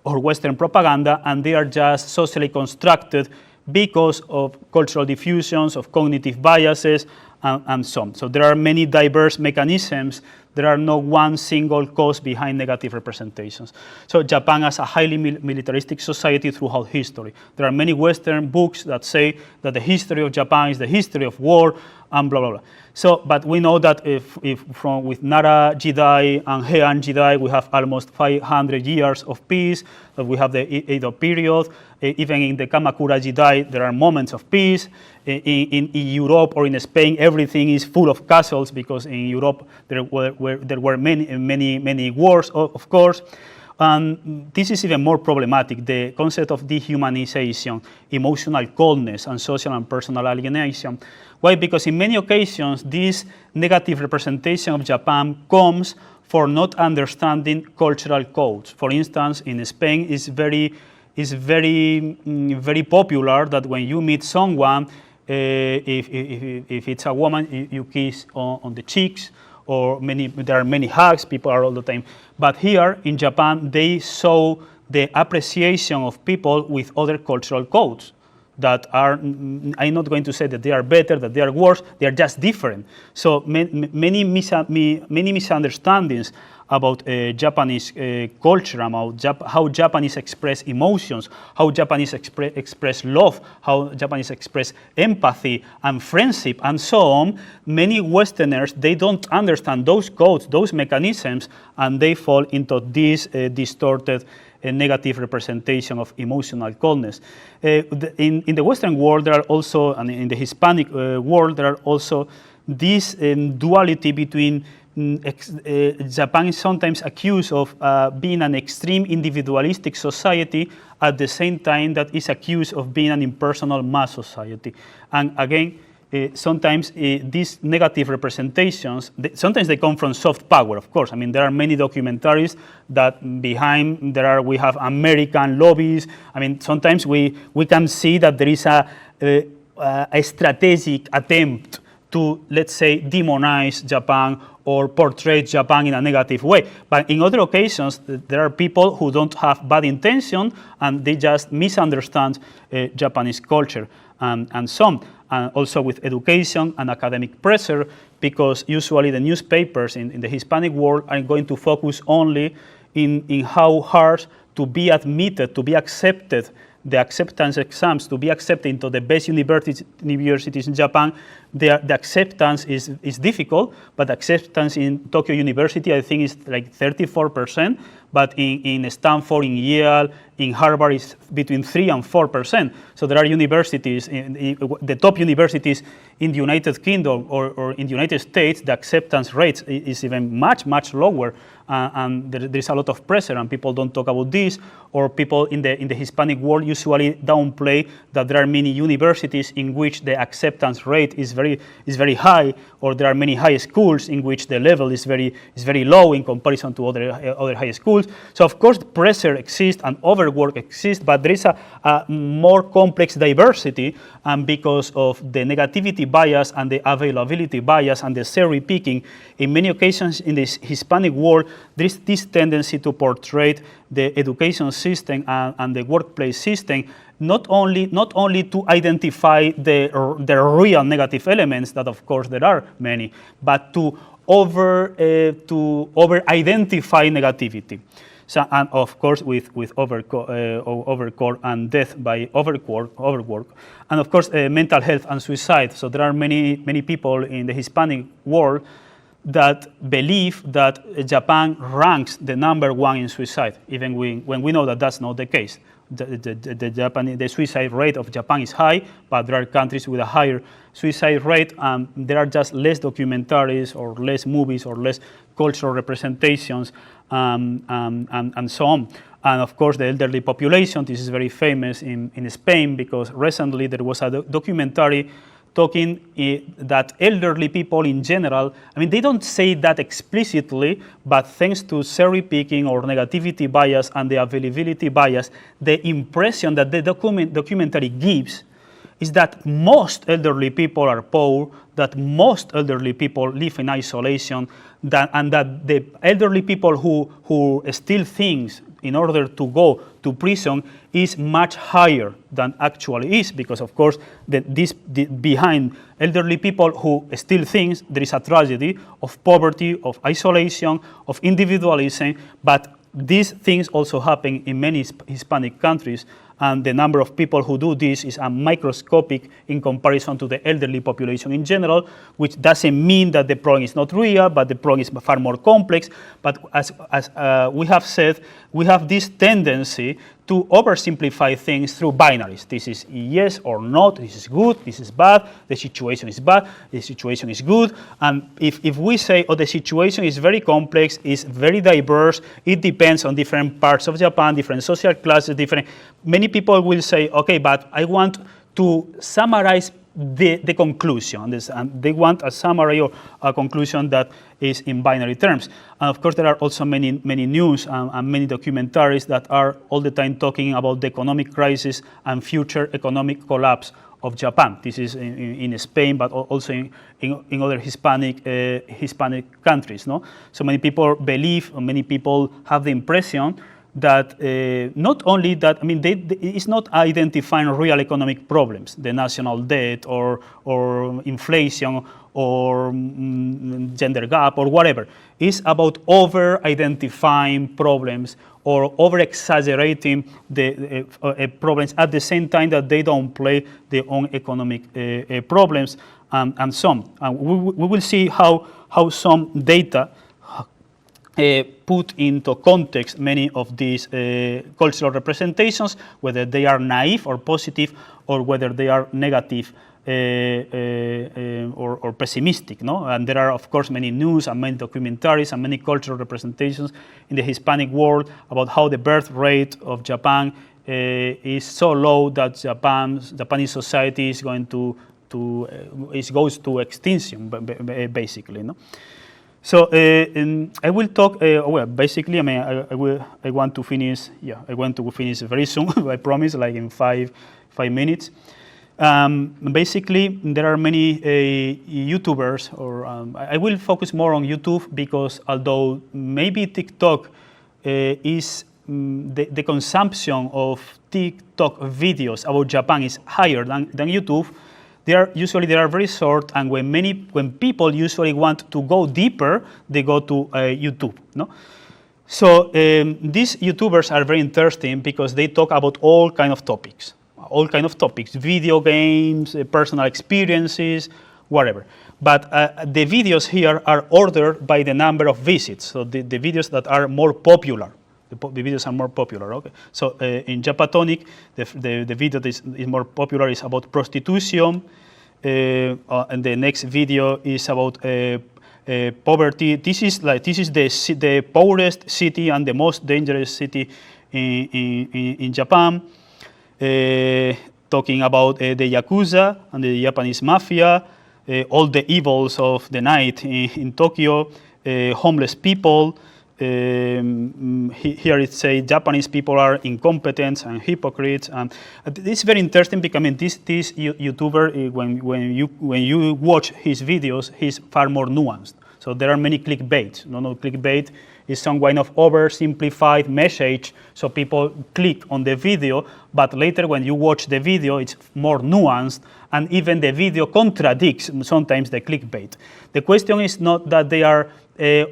or Western propaganda, and they are just socially constructed because of cultural diffusions, of cognitive biases, and so on. So there are many diverse mechanisms There are no one single cause behind negative representations. So Japan as a highly militaristic society throughout history. There are many Western books that say that the history of Japan is the history of war and blah, blah, blah. So, but we know that with Nara Jidai and Heian Jidai, we have almost 500 years of peace, that we have the Edo period. Even in the Kamakura Jidai, there are moments of peace. In Europe or in Spain, everything is full of castles, because in Europe there were many wars, of course. And this is even more problematic, the concept of dehumanization, emotional coldness, and social and personal alienation. Why? Because in many occasions, this negative representation of Japan comes for not understanding cultural codes. For instance, in Spain, it's very popular that when you meet someone, if it's a woman, you kiss on the cheeks, or there are many hugs, people are all the time. But here in Japan, they saw the appreciation of people with other cultural codes that are, I'm not going to say that they are better, that they are worse, they are just different. So many misunderstandings about Japanese culture, about how Japanese express emotions, how Japanese express love, how Japanese express empathy and friendship, and so on. Many Westerners, they don't understand those codes, those mechanisms, and they fall into this distorted negative representation of emotional coldness. In the Western world, there are also, and in the Hispanic world, there are also this duality between Japan is sometimes accused of being an extreme individualistic society, at the same time that is accused of being an impersonal mass society. And again, sometimes these negative representations, sometimes they come from soft power, of course. I mean, there are many documentaries that behind we have American lobbies. I mean, sometimes we can see that there is a strategic attempt to, let's say, demonize Japan or portray Japan in a negative way. But in other occasions, there are people who don't have bad intention, and they just misunderstand Japanese culture and some. And also with education and academic pressure, because usually the newspapers in the Hispanic world are going to focus only in how hard to be admitted, to be accepted, the acceptance exams, to be accepted into the best universities in Japan. The acceptance is difficult, but acceptance in Tokyo University, I think, is like 34%, but in Stanford, in Yale, in Harvard, is between 3 and 4%. So there are universities, the top universities in the United Kingdom or in the United States, the acceptance rate is even much lower, and there's a lot of pressure, and people don't talk about this, or people in the Hispanic world usually downplay that there are many universities in which the acceptance rate is very high, or there are many high schools in which the level is very low in comparison to other high schools. So of course pressure exists and overwork exists, but there is a more complex diversity, and because of the negativity bias and the availability bias and the cherry picking, in many occasions in this Hispanic world, there is this tendency to portray the education system and the workplace system not only to identify the real negative elements, that of course there are many, but to over identify negativity. So, and of course with overwork and death by overwork, and of course mental health and suicide. So there are many people in the Hispanic world that believe that Japan ranks the #1 in suicide, even when we know that that's not the case. The suicide rate of Japan is high, but there are countries with a higher suicide rate, and there are just less documentaries or less movies or less cultural representations, and so on. And of course, the elderly population, this is very famous in Spain, because recently there was a documentary talking that elderly people in general, I mean, they don't say that explicitly, but thanks to cherry picking or negativity bias and the availability bias, the impression that the documentary gives is that most elderly people are poor, that most elderly people live in isolation, and that the elderly people who steal things in order to go to prison is much higher than actually is, because of course behind elderly people who steal things, there is a tragedy of poverty, of isolation, of individualism, but these things also happen in many Hispanic countries, and the number of people who do this is microscopic in comparison to the elderly population in general, which doesn't mean that the problem is not real, but the problem is far more complex. But as we have said, we have this tendency to oversimplify things through binaries. This is yes or not, this is good, this is bad, the situation is bad, the situation is good. And if we say, oh, the situation is very complex, is very diverse, it depends on different parts of Japan, different social classes, many people will say, okay, but I want to summarize the conclusion, and they want a summary or a conclusion that is in binary terms. And of course, there are also many news and many documentaries that are all the time talking about the economic crisis and future economic collapse of Japan. This is in Spain, but also in other Hispanic countries. No, so many people believe, or many people have the impression that not only that, I mean, it's not identifying real economic problems, the national debt or inflation or gender gap or whatever. It's about over-identifying problems or over-exaggerating the problems at the same time that they don't play their own economic problems and some. And we will see how some data put into context many of these cultural representations, whether they are naive or positive, or whether they are negative or pessimistic. No? And there are, of course, many news and many documentaries and many cultural representations in the Hispanic world about how the birth rate of Japan is so low that Japanese society is going goes to extinction, basically. No? So I will talk. Well, basically, I mean, I want to finish. Yeah, I want to finish very soon. I promise, like in five minutes. Basically, there are many YouTubers, or I will focus more on YouTube because although maybe TikTok is the consumption of TikTok videos about Japan is higher than YouTube. They are very short, and when people usually want to go deeper, they go to YouTube. No, so these YouTubers are very interesting because they talk about all kind of topics, video games, personal experiences, whatever. But the videos here are ordered by the number of visits. So the videos that are more popular. The videos are more popular. Okay, so in Japatonic, the video that is more popular is about prostitution, and the next video is about poverty. This is the poorest city and the most dangerous city in Japan. Talking about the Yakuza and the Japanese mafia, all the evils of the night in Tokyo, homeless people. Here it says Japanese people are incompetent and hypocrites, and it's very interesting because I mean this YouTuber, when you watch his videos, he's far more nuanced. So there are many clickbaits. Clickbait is some kind of oversimplified message, so people click on the video, but later when you watch the video, it's more nuanced, and even the video contradicts sometimes the clickbait. The question is not that they are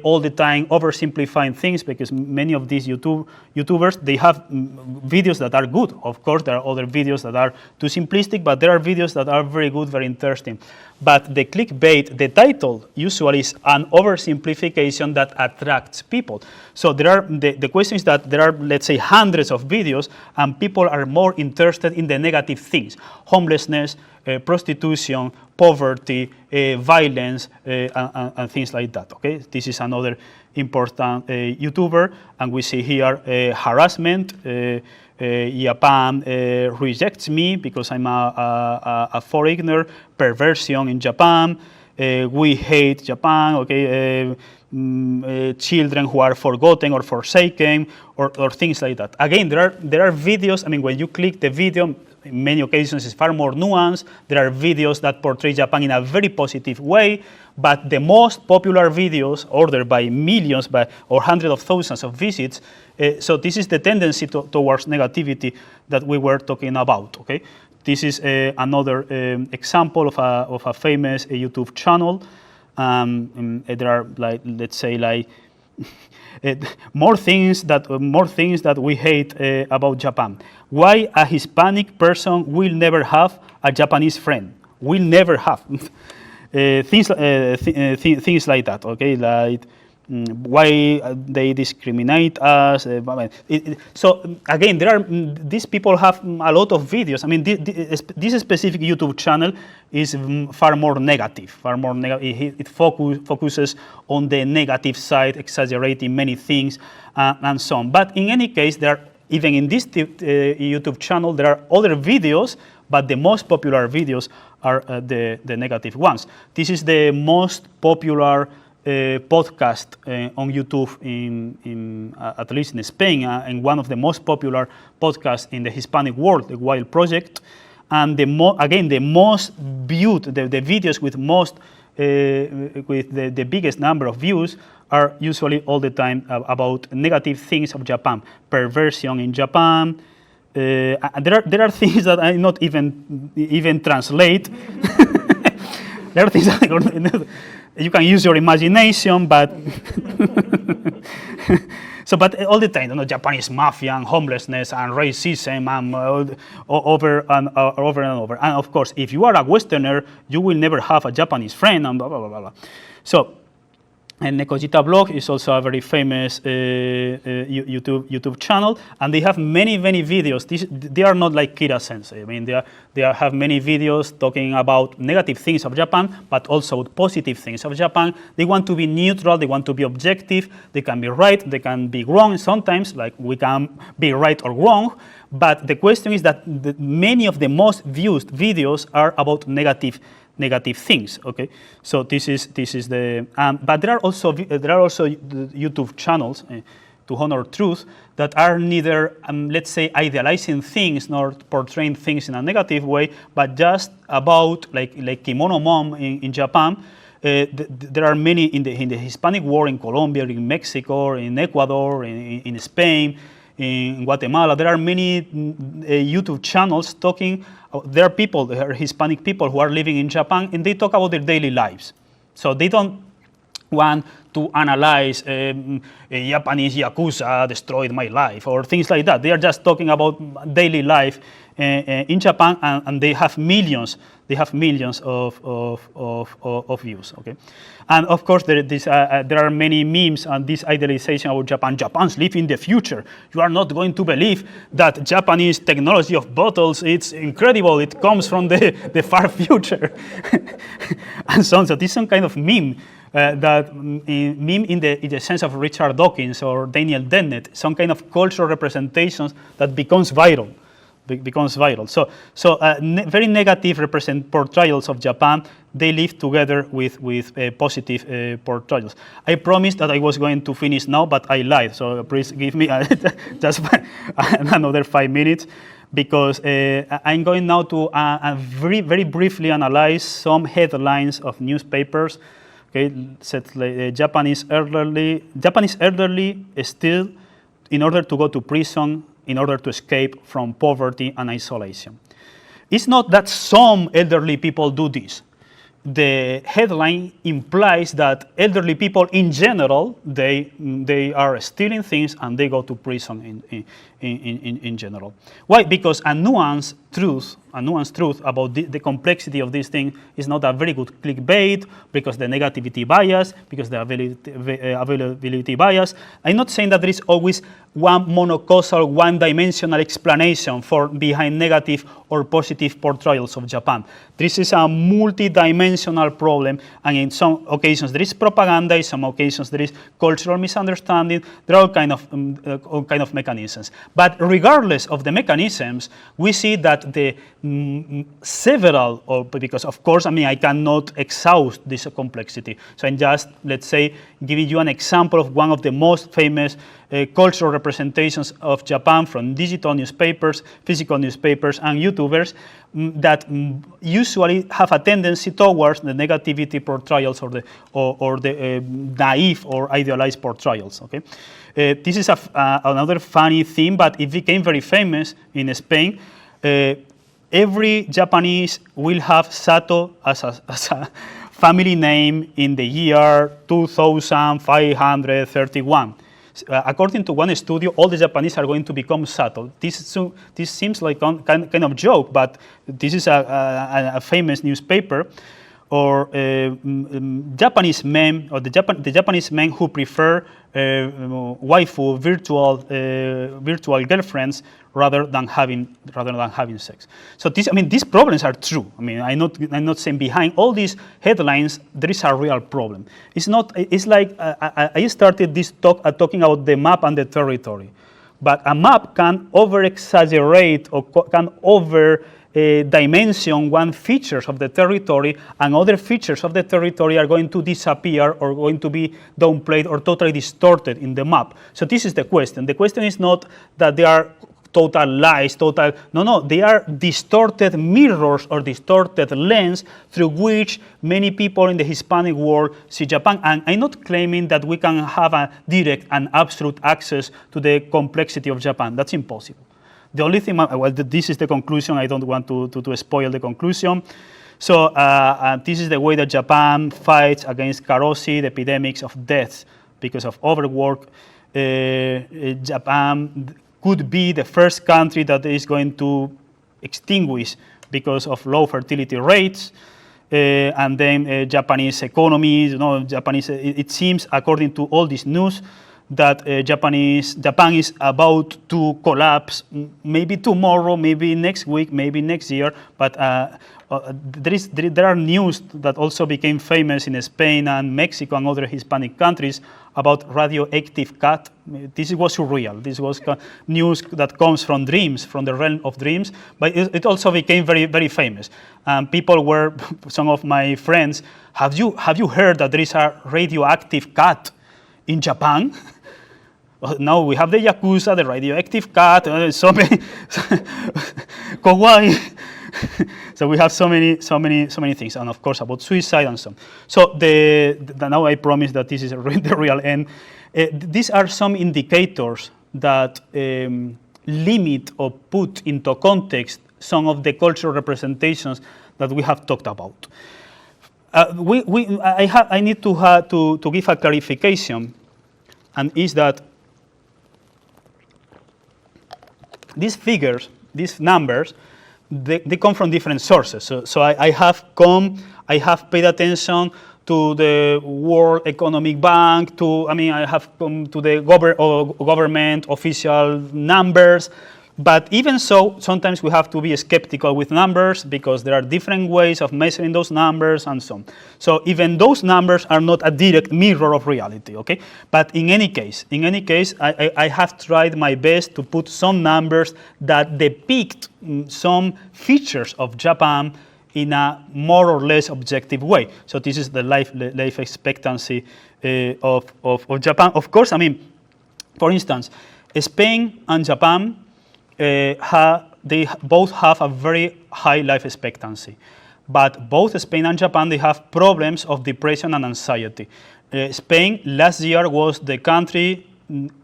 all the time oversimplifying things, because many of these YouTubers, they have videos that are good. Of course, there are other videos that are too simplistic, but there are videos that are very good, very interesting. But the clickbait, the title, usually is an oversimplification that attracts people. So the question is that there are, let's say, hundreds of videos, and people are more interested in the negative things: homelessness, prostitution, poverty, violence, and things like that. Okay, this is another important YouTuber, and we see here harassment. Japan rejects me because I'm a foreigner. Perversion in Japan. We hate Japan. Okay. Children who are forgotten or forsaken, or things like that. Again, there are videos. I mean, when you click the video, in many occasions is far more nuanced. There are videos that portray Japan in a very positive way, but the most popular videos, ordered by millions or hundreds of thousands of visits, so this is the tendency towards negativity that we were talking about, okay? This is another example of a famous YouTube channel. There are, like, let's say, like, more things that we hate about Japan. Why a Hispanic person will never have a Japanese friend? Will never have. Things like that, okay? Like, why they discriminate us. So again, these people have a lot of videos. I mean, this specific YouTube channel is far more negative. It focuses on the negative side, exaggerating many things and so on. But in any case, even in this YouTube channel, there are other videos, but the most popular videos are the negative ones. This is the most popular podcast on YouTube at least in Spain, and one of the most popular podcasts in the Hispanic world, the Wild Project. And the most viewed, the videos with the biggest number of views are usually all the time about negative things of Japan, perversion in Japan. There are things that I not even translate. There are things that you can use your imagination, but but all the time, Japanese mafia and homelessness and racism and over and over. And of course, if you are a Westerner, you will never have a Japanese friend and blah blah blah blah. So, and Nekojita Blog is also a very famous YouTube channel, and they have many videos. They are not like Kira Sensei. I mean, they have many videos talking about negative things of Japan, but also positive things of Japan. They want to be neutral. They want to be objective. They can be right. They can be wrong sometimes. Like, we can be right or wrong. But the question is that many of the most viewed videos are about negative things. Okay, so this is the. But there are also YouTube channels, to honor truth, that are neither let's say idealizing things nor portraying things in a negative way, but just about like Kimono Mom in Japan. There are many in the Hispanic world, in Colombia, in Mexico, in Ecuador, in Spain, in Guatemala. There are many YouTube channels talking. There are Hispanic people who are living in Japan, and they talk about their daily lives. So they don't want to analyze Japanese Yakuza destroyed my life or things like that. They are just talking about daily life in Japan, and they have millions. They have millions of views. Okay, and of course there are many memes on this idealization about Japan. Japan's live in the future. You are not going to believe that Japanese technology of bottles. It's incredible. It comes from the far future, and so on. So this is some kind of meme. Meme in the sense of Richard Dawkins or Daniel Dennett, some kind of cultural representations that becomes viral. So very negative portrayals of Japan. They live together with positive portrayals. I promised that I was going to finish now, but I lied. So please give me just another 5 minutes, because I'm going now to very briefly analyze some headlines of newspapers. Okay, Japanese elderly still, in order to go to prison, in order to escape from poverty and isolation. It's not that some elderly people do this. The headline implies that elderly people in general, they are stealing things and they go to prison in general. Why? Because a nuanced truth about the complexity of this thing is not a very good clickbait, because the negativity bias, because the availability bias. I'm not saying that there is always one monocausal, one-dimensional explanation behind negative or positive portrayals of Japan. This is a multi-dimensional problem, and in some occasions there is propaganda, in some occasions there is cultural misunderstanding. There are all kind of mechanisms. But regardless of the mechanisms, we see that at the several, or because of course, I mean, I cannot exhaust this complexity. So I'm just, let's say, giving you an example of one of the most famous cultural representations of Japan from digital newspapers, physical newspapers, and YouTubers that usually have a tendency towards the negativity portrayals or the naive or idealized portrayals. Okay, this is another funny thing, but it became very famous in Spain. Every Japanese will have Sato as a family name in the year 2531. According to one studio, all the Japanese are going to become Sato. This seems like kind of joke, but this is a famous newspaper. Or Japanese men, or the Japanese men who prefer waifu, virtual girlfriends, rather than having sex. So these problems are true. I mean, I'm not saying behind all these headlines there is a real problem. It's not. It's like I started this talk talking about the map and the territory, but a map can over-exaggerate or can dimension one features of the territory, and other features of the territory are going to disappear or going to be downplayed or totally distorted in the map. So this is the question. The question is not that they are total lies, no, they are distorted mirrors or distorted lens through which many people in the Hispanic world see Japan. And I'm not claiming that we can have a direct and absolute access to the complexity of Japan. That's impossible. The only thing, well, this is the conclusion. I don't want to spoil the conclusion. So this is the way that Japan fights against karoshi, the epidemics of deaths because of overwork. Japan could be the first country that is going to extinguish because of low fertility rates. And then Japanese economy, it seems, according to all this news, that Japan is about to collapse, maybe tomorrow, maybe next week, maybe next year. But there are news that also became famous in Spain and Mexico and other Hispanic countries about radioactive cat. This was surreal. This was news that comes from dreams, from the realm of dreams. But it also became very, very famous. People were, some of my friends, have you heard that there is a radioactive cat in Japan? Now we have the Yakuza, the radioactive cat, so many kawaii. So we have so many things, and of course about suicide and so on. So now I promise that this is the real end. These are some indicators that limit or put into context some of the cultural representations that we have talked about. I need to give a clarification, and is that these figures, these numbers, they come from different sources. So I have paid attention to the World Economic Bank, I have come to the government official numbers. But even so, sometimes we have to be skeptical with numbers because there are different ways of measuring those numbers and so on. So even those numbers are not a direct mirror of reality, okay? But in any case, I have tried my best to put some numbers that depict some features of Japan in a more or less objective way. So this is the life expectancy of Japan. Of course, for instance, Spain and Japan, they both have a very high life expectancy. But both Spain and Japan, they have problems of depression and anxiety. Spain last year was the country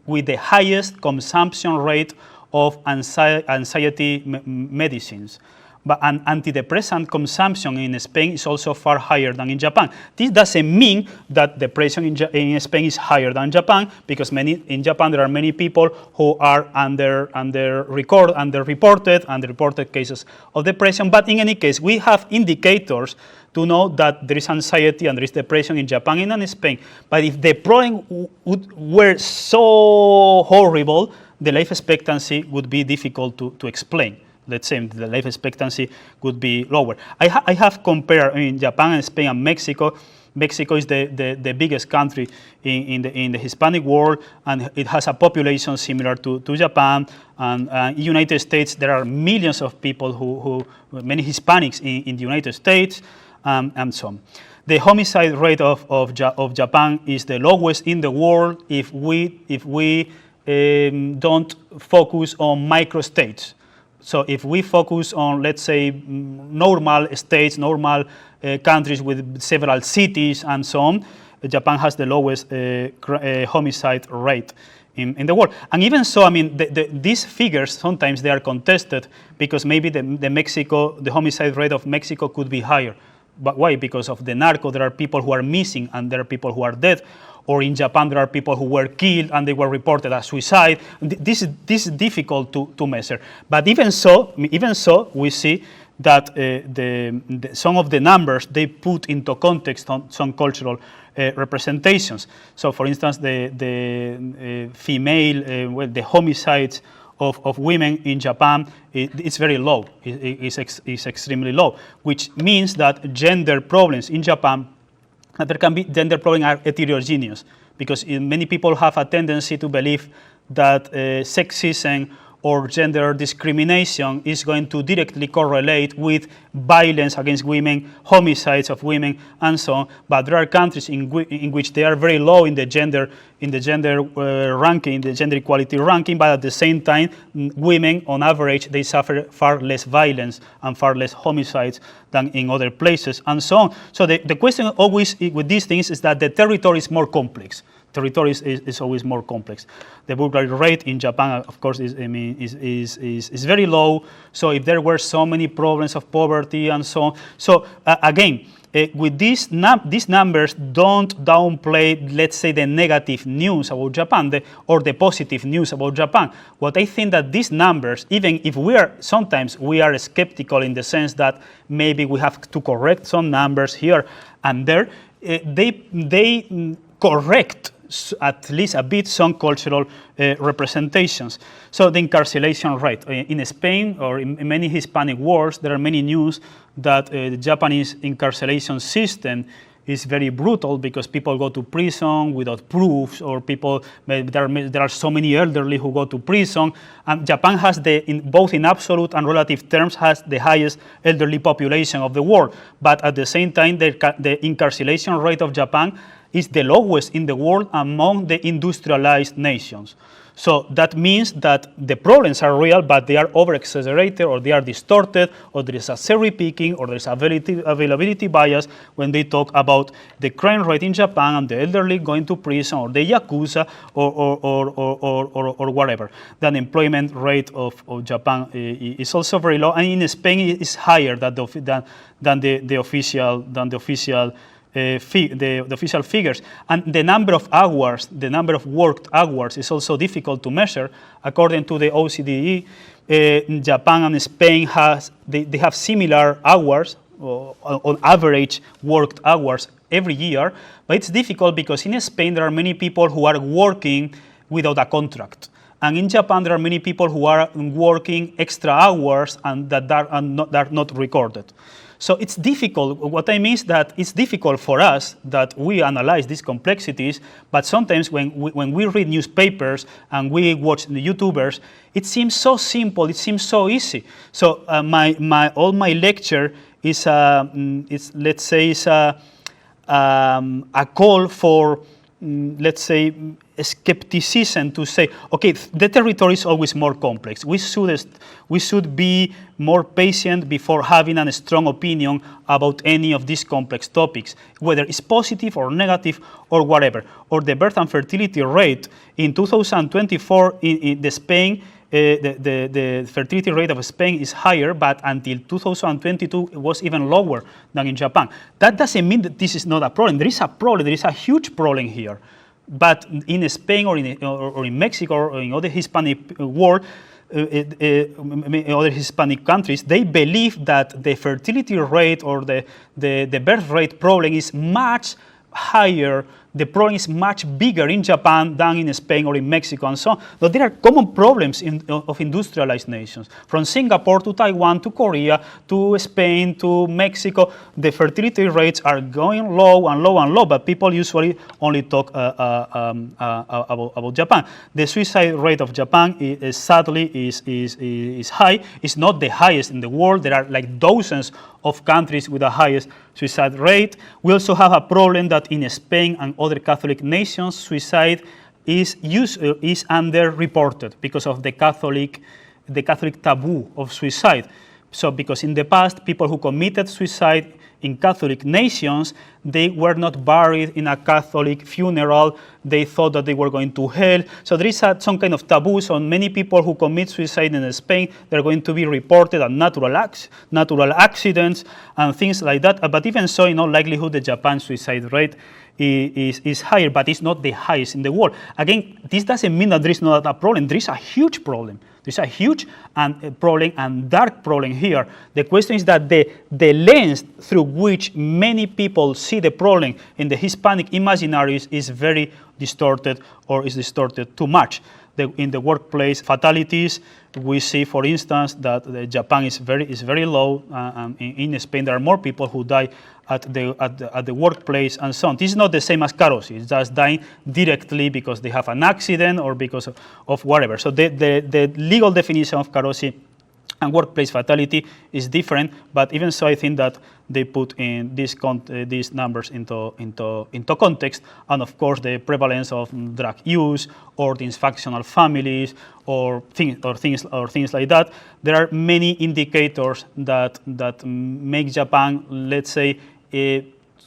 with the highest consumption rate of anxiety medicines. But antidepressant consumption in Spain is also far higher than in Japan. This doesn't mean that depression in Spain is higher than Japan, because in Japan there are many people who are underreported cases of depression. But in any case, we have indicators to know that there is anxiety and there is depression in Japan and in Spain. But if the problem were so horrible, the life expectancy would be difficult to explain. Let's say the life expectancy would be lower. I have compared Japan and Spain and Mexico Mexico is the biggest country in the Hispanic world, and it has a population similar to Japan. And in the United States, there are millions of people many Hispanics in the United States, and so on. The homicide rate of Japan is the lowest in the world if we don't focus on microstates. So if we focus on, let's say, normal states, normal countries with several cities and so on, Japan has the lowest homicide rate in the world. And even so, I mean, these figures, sometimes they are contested because maybe the homicide rate of Mexico could be higher. But why? Because of the narco, there are people who are missing and there are people who are dead. Or in Japan, there are people who were killed and they were reported as suicide. This is difficult to measure. But even so, we see that some of the numbers, they put into context on some cultural representations. So, for instance, the female, the homicides of women in Japan, it's very low. It's extremely low, which means that gender problems in Japan, there can be gender problems are heterogeneous, because many people have a tendency to believe that sexism or gender discrimination is going to directly correlate with violence against women, homicides of women, and so on. But there are countries in which they are very low in the gender ranking, the gender equality ranking, but at the same time, women, on average, they suffer far less violence and far less homicides than in other places, and so on. So the question always with these things is that the territory is more complex. Territory is always more complex. The burglary rate in Japan, of course, is very low. So if there were so many problems of poverty and so on, so again, with these numbers don't downplay, let's say, the negative news about Japan or the positive news about Japan. What I think that these numbers, even if sometimes we are skeptical in the sense that maybe we have to correct some numbers here and there, they correct at least a bit some cultural representations. So the incarceration rate in Spain or in many Hispanic worlds, there are many news that the Japanese incarceration system is very brutal because people go to prison without proofs, or there are so many elderly who go to prison. And Japan has both in absolute and relative terms has the highest elderly population of the world. But at the same time, the incarceration rate of Japan is the lowest in the world among the industrialized nations. So that means that the problems are real, but they are over-exaggerated, or they are distorted, or there is a cherry picking, or there is availability bias when they talk about the crime rate in Japan and the elderly going to prison, or the yakuza, or whatever. The unemployment rate of Japan is also very low, and in Spain it is higher than the official the official figures. And the number of hours, the number of worked hours is also difficult to measure. According to the OCDE, Japan and Spain they have similar hours, on average worked hours every year, but it's difficult because in Spain there are many people who are working without a contract. And in Japan there are many people who are working extra hours and that are not recorded. So it's difficult. What I mean is that it's difficult for us that we analyze these complexities, but sometimes when we read newspapers and we watch the YouTubers, it seems so simple, it seems so easy. So all my lecture is a call for, let's say, skepticism to say, okay, the territory is always more complex. We should be more patient before having a strong opinion about any of these complex topics, whether it's positive or negative or whatever. Or the birth and fertility rate in 2024 in Spain, the fertility rate of Spain is higher, but until 2022 it was even lower than in Japan. That doesn't mean that this is not a problem. There is a problem. There is a huge problem here. But in Spain or in Mexico or in other Hispanic world, other Hispanic countries, they believe that the fertility rate or the birth rate problem is much higher the problem is much bigger in Japan than in Spain or in Mexico and so on. But there are common problems of industrialized nations. From Singapore to Taiwan to Korea to Spain to Mexico, the fertility rates are going low and low and low, but people usually only talk about Japan. The suicide rate of Japan sadly is high. It's not the highest in the world. There are like dozens of countries with the highest suicide rate. We also have a problem that in Spain and other Catholic nations, suicide is underreported because of the Catholic taboo of suicide. So because in the past, people who committed suicide in Catholic nations, they were not buried in a Catholic funeral. They thought that they were going to hell. So there is some kind of taboo. So many people who commit suicide in Spain, they're going to be reported as natural accidents and things like that. But even so, likelihood the Japan suicide rate is higher, but it's not the highest in the world. Again, this doesn't mean that there is not a problem. There is a huge problem. There's a huge problem and dark problem here. The question is that the lens through which many people see the problem in the Hispanic imaginaries is very distorted, or is distorted too much. In the workplace fatalities, we see, for instance, that Japan is very low. In Spain, there are more people who die at the workplace and so on. This is not the same as karoshi. It's just dying directly because they have an accident or because of whatever. So the legal definition of karoshi and workplace fatality is different, but even so, I think that they put in these numbers into context, and of course the prevalence of drug use or dysfunctional families or things like that. There are many indicators that make Japan, let's say,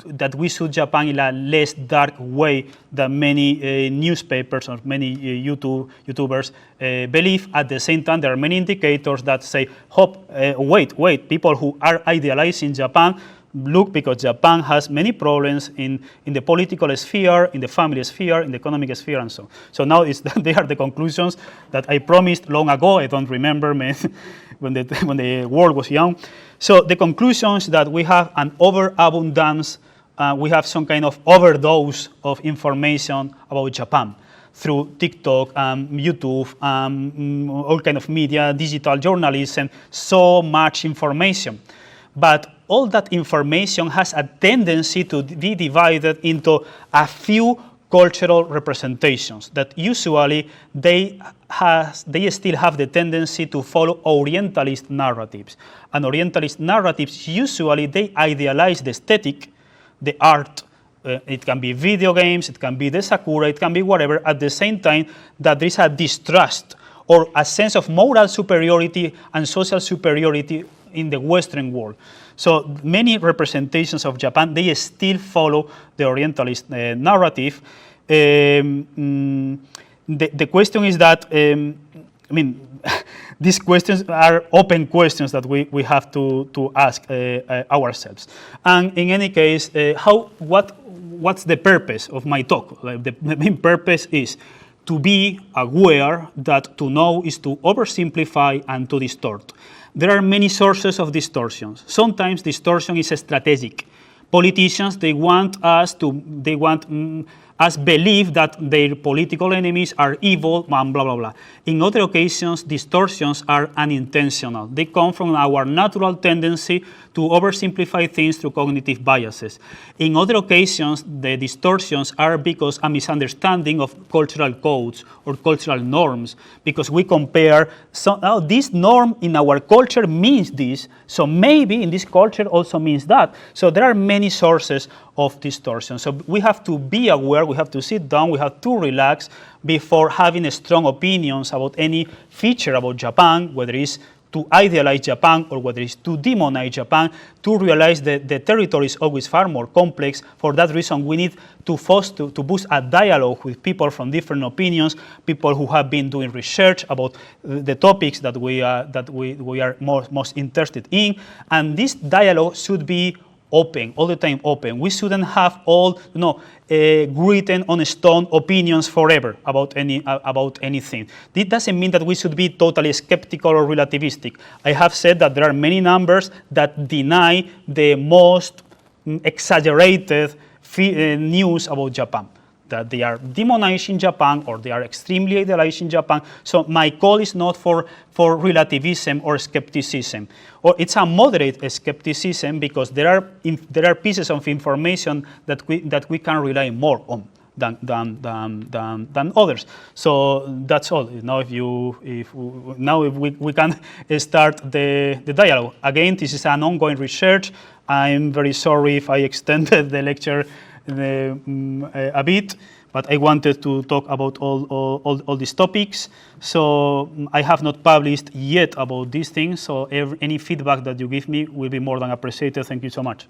that we should Japan in a less dark way than many newspapers or many YouTubers believe. At the same time, there are many indicators that say, wait, people who are idealizing Japan, look, because Japan has many problems in the political sphere, in the family sphere, in the economic sphere, and so on. So now they are the conclusions that I promised long ago. I don't remember when the world was young. So the conclusions that we have an overabundance, we have some kind of overdose of information about Japan through TikTok, YouTube, all kind of media, digital journalism, so much information. But all that information has a tendency to be divided into a few cultural representations that usually they still have the tendency to follow Orientalist narratives. And Orientalist narratives, usually they idealize the aesthetic, the art. It can be video games, it can be the sakura, it can be whatever, at the same time that there is a distrust or a sense of moral superiority and social superiority in the Western world. So many representations of Japan, they still follow the Orientalist narrative. The question is that, these questions are open questions that we have to ask ourselves. And in any case, what's the purpose of my talk? The main purpose is to be aware that to know is to oversimplify and to distort. There are many sources of distortions. Sometimes distortion is strategic. Politicians, they want us believe that their political enemies are evil, and blah, blah, blah. In other occasions, distortions are unintentional. They come from our natural tendency to oversimplify things through cognitive biases. In other occasions, the distortions are because a misunderstanding of cultural codes or cultural norms, because we compare, this norm in our culture means this, so maybe in this culture also means that. So there are many sources of distortion. So we have to be aware, we have to sit down, we have to relax before having strong opinions about any feature about Japan, whether it's to idealize Japan or whether it's to demonize Japan, to realize that the territory is always far more complex. For that reason, we need to boost a dialogue with people from different opinions, people who have been doing research about the topics that we are most interested in. And this dialogue should be open, all the time open. We shouldn't have all written on stone opinions forever about anything. This doesn't mean that we should be totally skeptical or relativistic. I have said that there are many numbers that deny the most exaggerated news about Japan, that they are demonizing Japan or they are extremely idealizing Japan. So my call is not for relativism or skepticism, or it's a moderate skepticism, because there are pieces of information that we can rely more on than others. So that's all. Now if we can start the dialogue. Again, this is an ongoing research. I'm very sorry if I extended the lecture a bit, but I wanted to talk about all these topics. So I have not published yet about these things, so any feedback that you give me will be more than appreciated. Thank you so much.